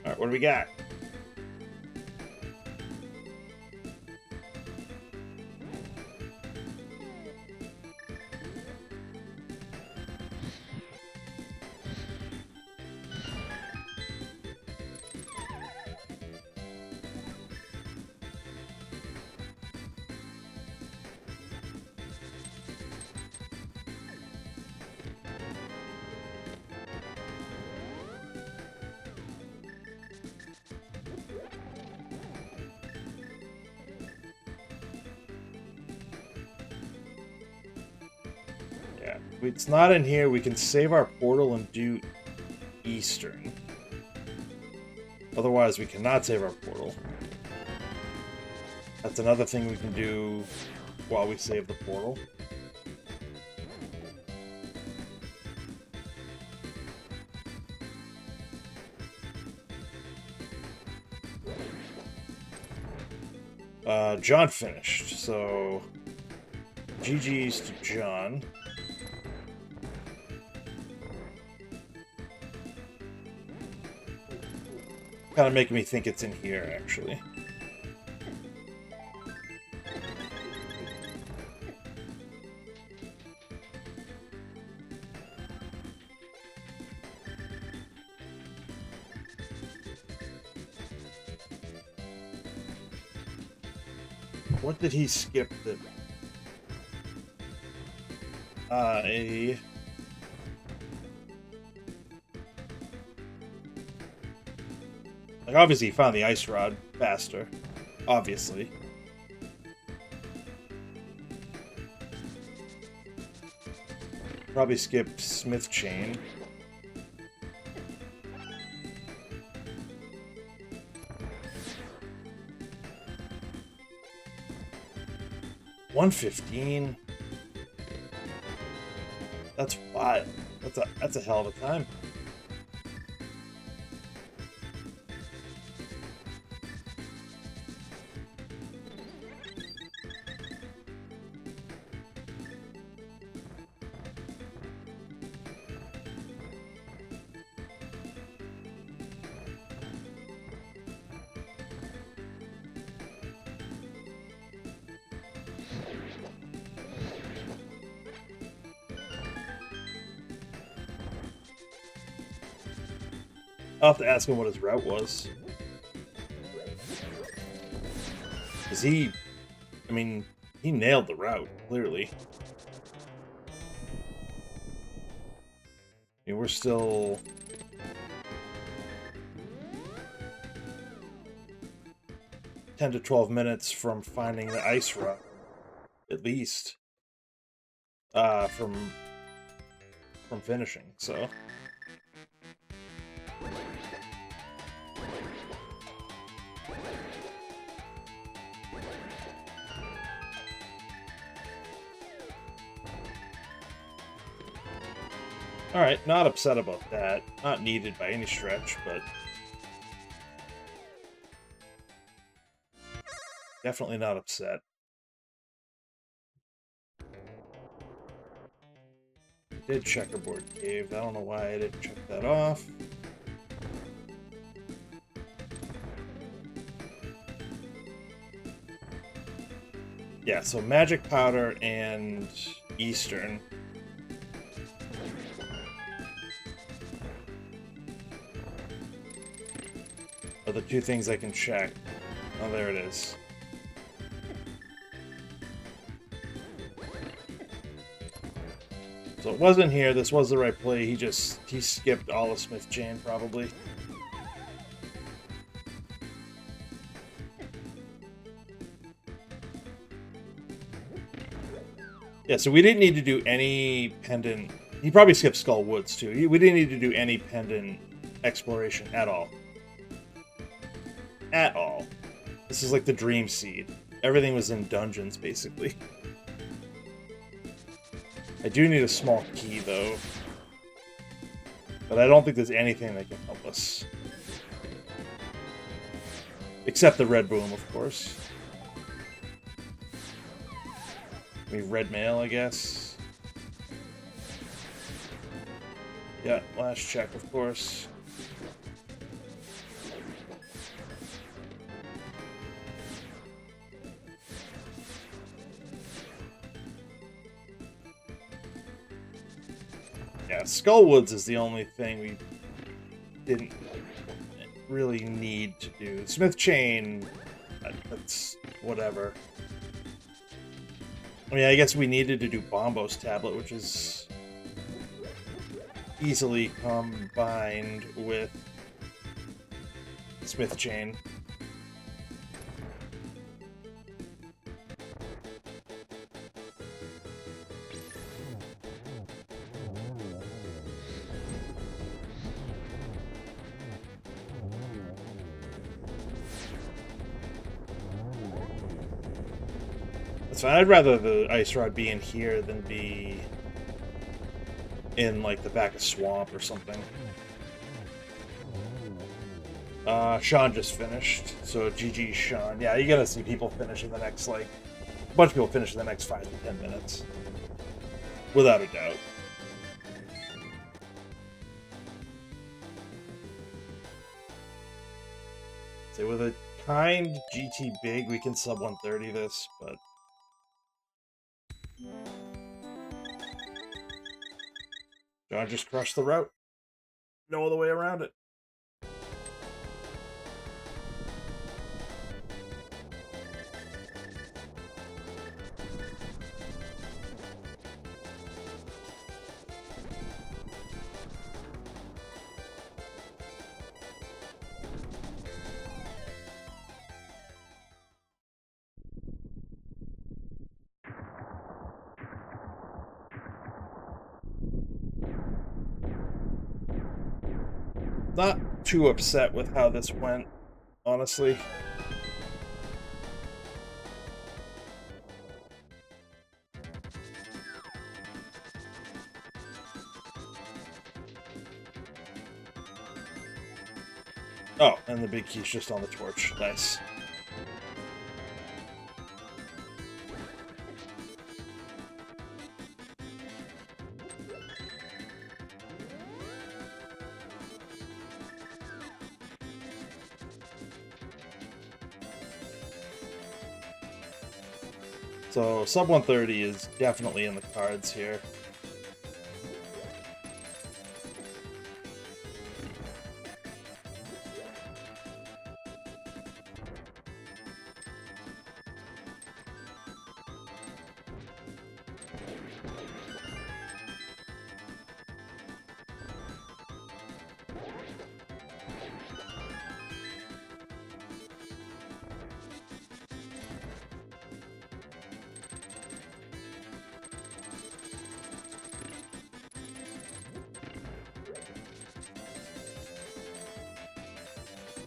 Alright, what do we got? It's not in here. We can save our portal and do Eastern. Otherwise, we cannot save our portal. That's another thing we can do while we save the portal. John finished, so GG's to John. Kind of making me think it's in here, actually. What did he skip that... Like, obviously he found the ice rod faster. Obviously. Probably skipped Smith Chain. $115. That's wild. That's a hell of a time. I'll have to ask him what his route was. Because he nailed the route, clearly. I mean, we're still... $10 to 12 minutes from finding the ice route, at least. From finishing, so... Alright, not upset about that. Not needed by any stretch, but... definitely not upset. Did Checkerboard Cave. I don't know why I didn't check that off. Yeah, so Magic Powder and Eastern. Are the two things I can check. Oh, there it is. So it wasn't here. This was the right play. He skipped all of Smith Chain, probably. Yeah, so we didn't need to do any pendant. He probably skipped Skull Woods, too. We didn't need to do any pendant exploration at all. At all. This is like the Dream Seed. Everything was in dungeons, basically. I do need a small key, though. But I don't think there's anything that can help us. Except the red boom, of course. Maybe red mail, I guess. Yeah, last check, of course. Yeah, Skullwoods is the only thing we didn't really need to do. Smith Chain, that's whatever. I mean, I guess we needed to do Bombos Tablet, which is easily combined with Smith Chain. fine. I'd rather the ice rod be in here than be in, like, the back of swamp or something. Sean just finished, so GG Sean. Yeah, you gotta see people finish in the next, like, a bunch of people finish in the next 5 to 10 minutes. Without a doubt. So with a kind GT big, we can sub 130 this, but... John just crushed the route. No other way around it. Not too upset with how this went, honestly. Oh, and the big key's just on the torch. Nice. So, sub 130 is definitely in the cards here.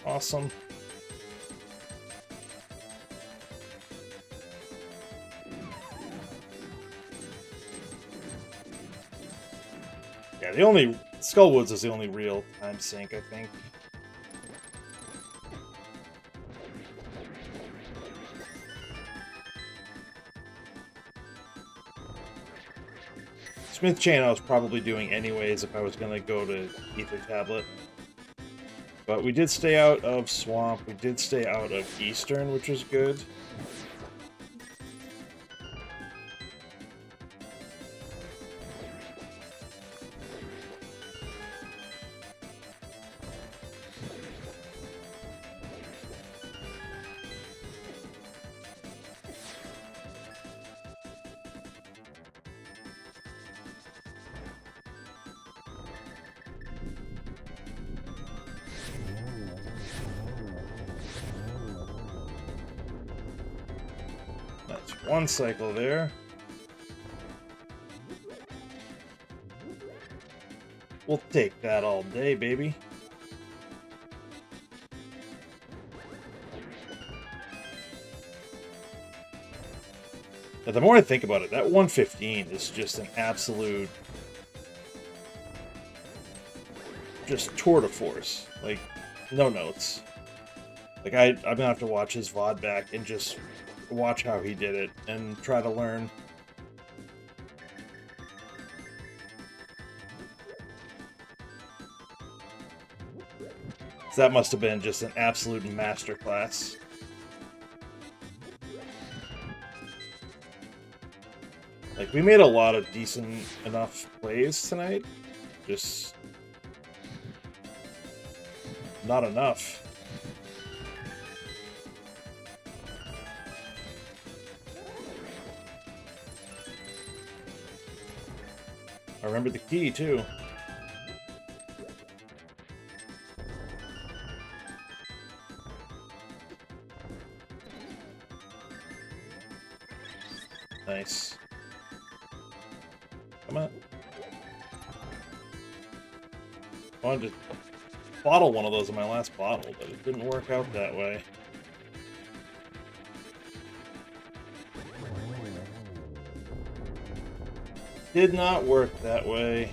Awesome. Yeah, the only... Skullwoods is the only real time sink, I think. Smith Chain I was probably doing anyways if I was going to go to Ether Tablet. But we did stay out of Swamp, we did stay out of Eastern, which was good. One cycle there. We'll take that all day, baby. But the more I think about it, that 115 is just an absolute... just tour de force. Like, no notes. Like, I'm gonna have to watch his VOD back and just... watch how he did it and try to learn. So that must have been just an absolute masterclass. Like, we made a lot of decent enough plays tonight. Just not enough. I remember the key, too. Nice. Come on. I wanted to bottle one of those in my last bottle, but it didn't work out that way. Did not work that way.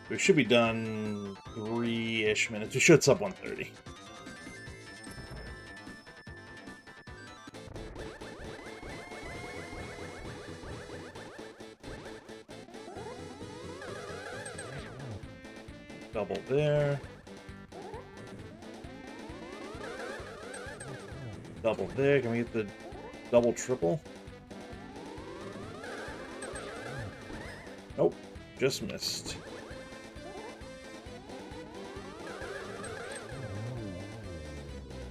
We should be done 3-ish minutes. We should sub 130. Double there. Double there. Can we get the double triple? Nope. Just missed.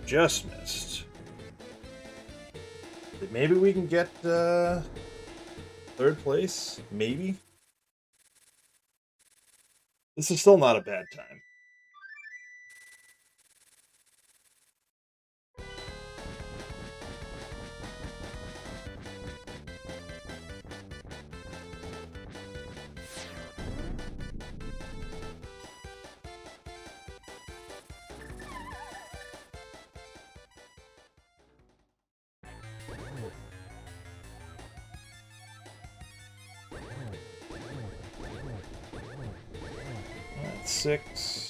Just missed. Maybe we can get third place? Maybe? This is still not a bad time. That's 6.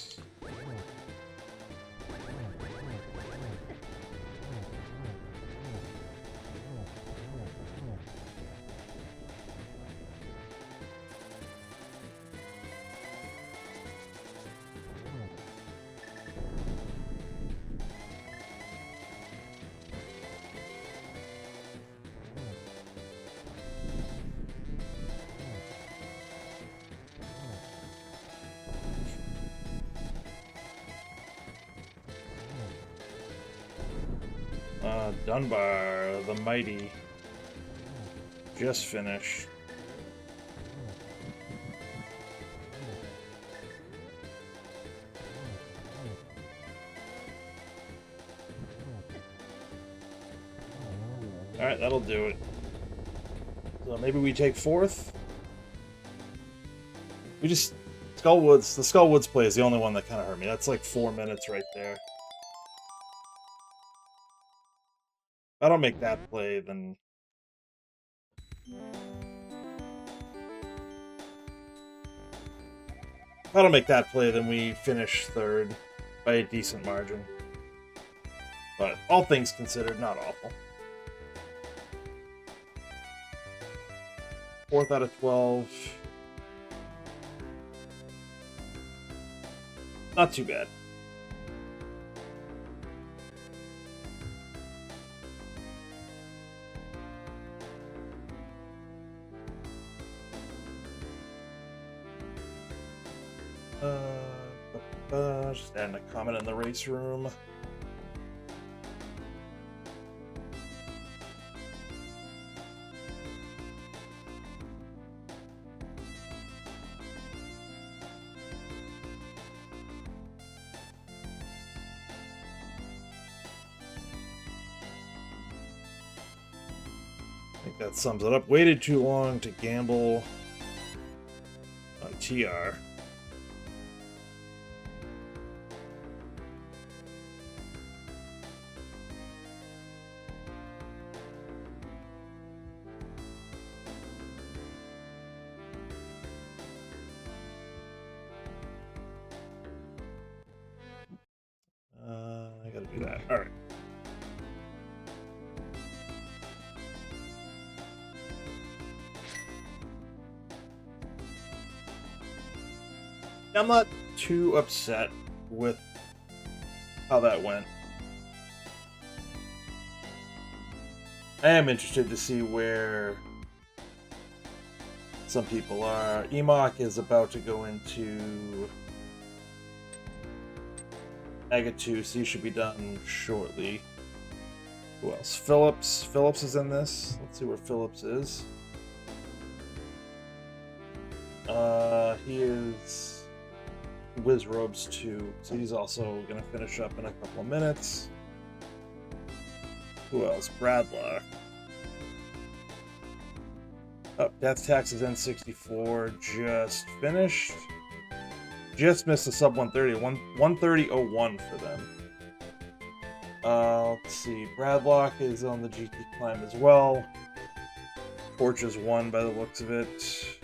Dunbar, the mighty, just finished. Alright, that'll do it. So maybe we take 4th? We just... Skullwoods, the Skullwoods play is the only one that kind of hurt me. That's like 4 minutes right there. If I don't make that play, then... If I don't make that play, then we finish 3rd by a decent margin. But all things considered, not awful. 4th out of 12. Not too bad. Just adding a comment in the race room. I think that sums it up. Waited too long to gamble on TR. I gotta do that. Alright. I'm not too upset with how that went. I am interested to see where some people are. Emok is about to go into Aga 2, so you should be done shortly. Who else? Phillips. Phillips is in this. Let's see where Phillips is. He is Wizrobes 2, so he's also going to finish up in a couple of minutes. Who else? Bradlock. Oh, Death Taxes N64 just finished. Just missed the sub 130. 130.01 for them. Let's see. Bradlock is on the GT climb as well. Torch is won by the looks of it.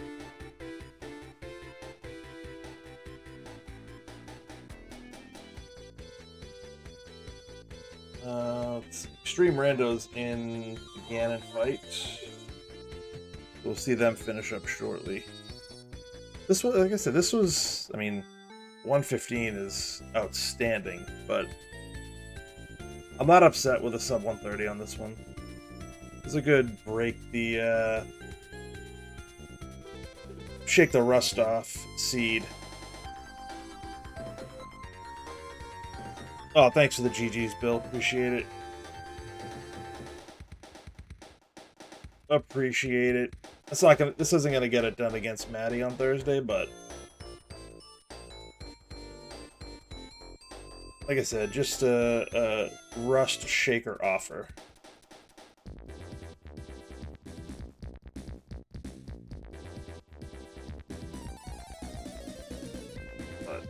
Extreme Rando's in the Ganon fight. We'll see them finish up shortly. This was, like I said, this was, I mean, 115 is outstanding, but I'm not upset with a sub 130 on this one. It's a good break the, shake the rust off seed. Oh, thanks for the GGs, Bill. Appreciate it. Appreciate it. It's not gonna. This isn't gonna get it done against Maddie on Thursday, but like I said, just a rust shaker offer. But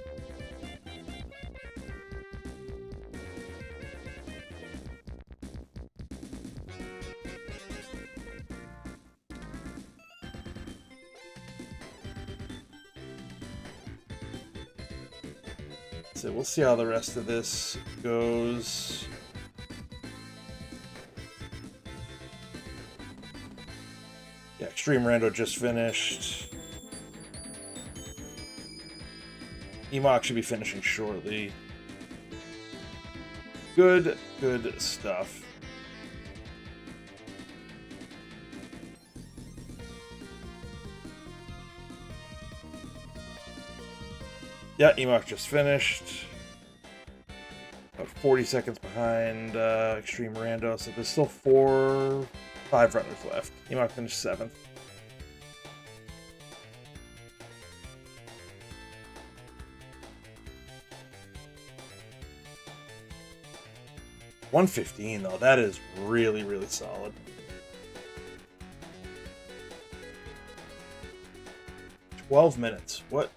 so we'll see how the rest of this goes. Yeah, Extreme Rando just finished. Emok should be finishing shortly. Good stuff. Yeah, Emok just finished. About 40 seconds behind Extreme Rando, so there's still 5 runners left. Emok finished 7th. $115 though, that is really solid. $12 What?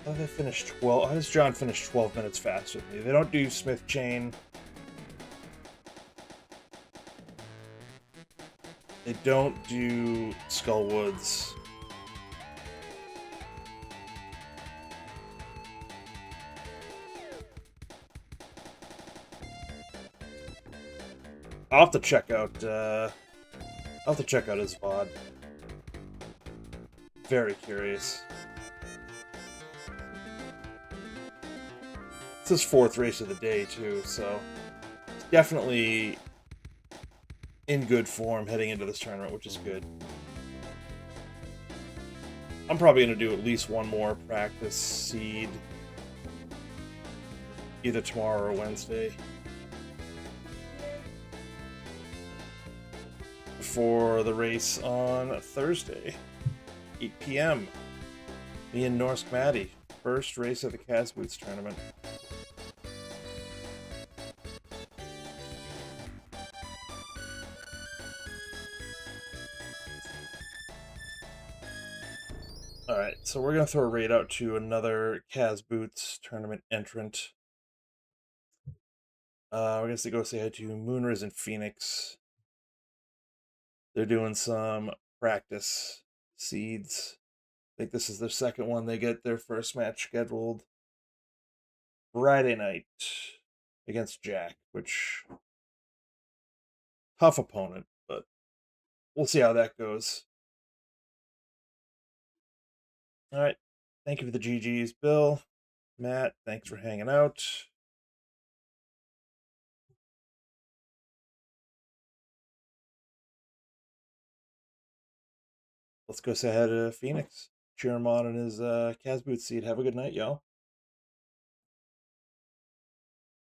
How did they finish 12? How does John finish 12 minutes faster than me? They don't do Smith Chain. They don't do Skullwoods. I'll have to check out. I'll have to check out his VOD. Very curious. It's his 4th race of the day too, so it's definitely in good form heading into this tournament, which is good. I'm probably going to do at least one more practice seed, either tomorrow or Wednesday, before the race on Thursday, 8 p.m. Me and Norsk Maddie, first race of the Kaz Boots tournament. Alright, so we're going to throw a raid out to another Kaz Boots tournament entrant. We're going to go say hi to Moonrise in Phoenix. They're doing some practice seeds. I think this is their second one. They get their first match scheduled Friday night against Jack, which tough opponent, but we'll see how that goes. All right. Thank you for the GGs, Bill. Matt, thanks for hanging out. Let's go say hi to Phoenix. Cheer him on in his Kaz Boots seat. Have a good night, y'all.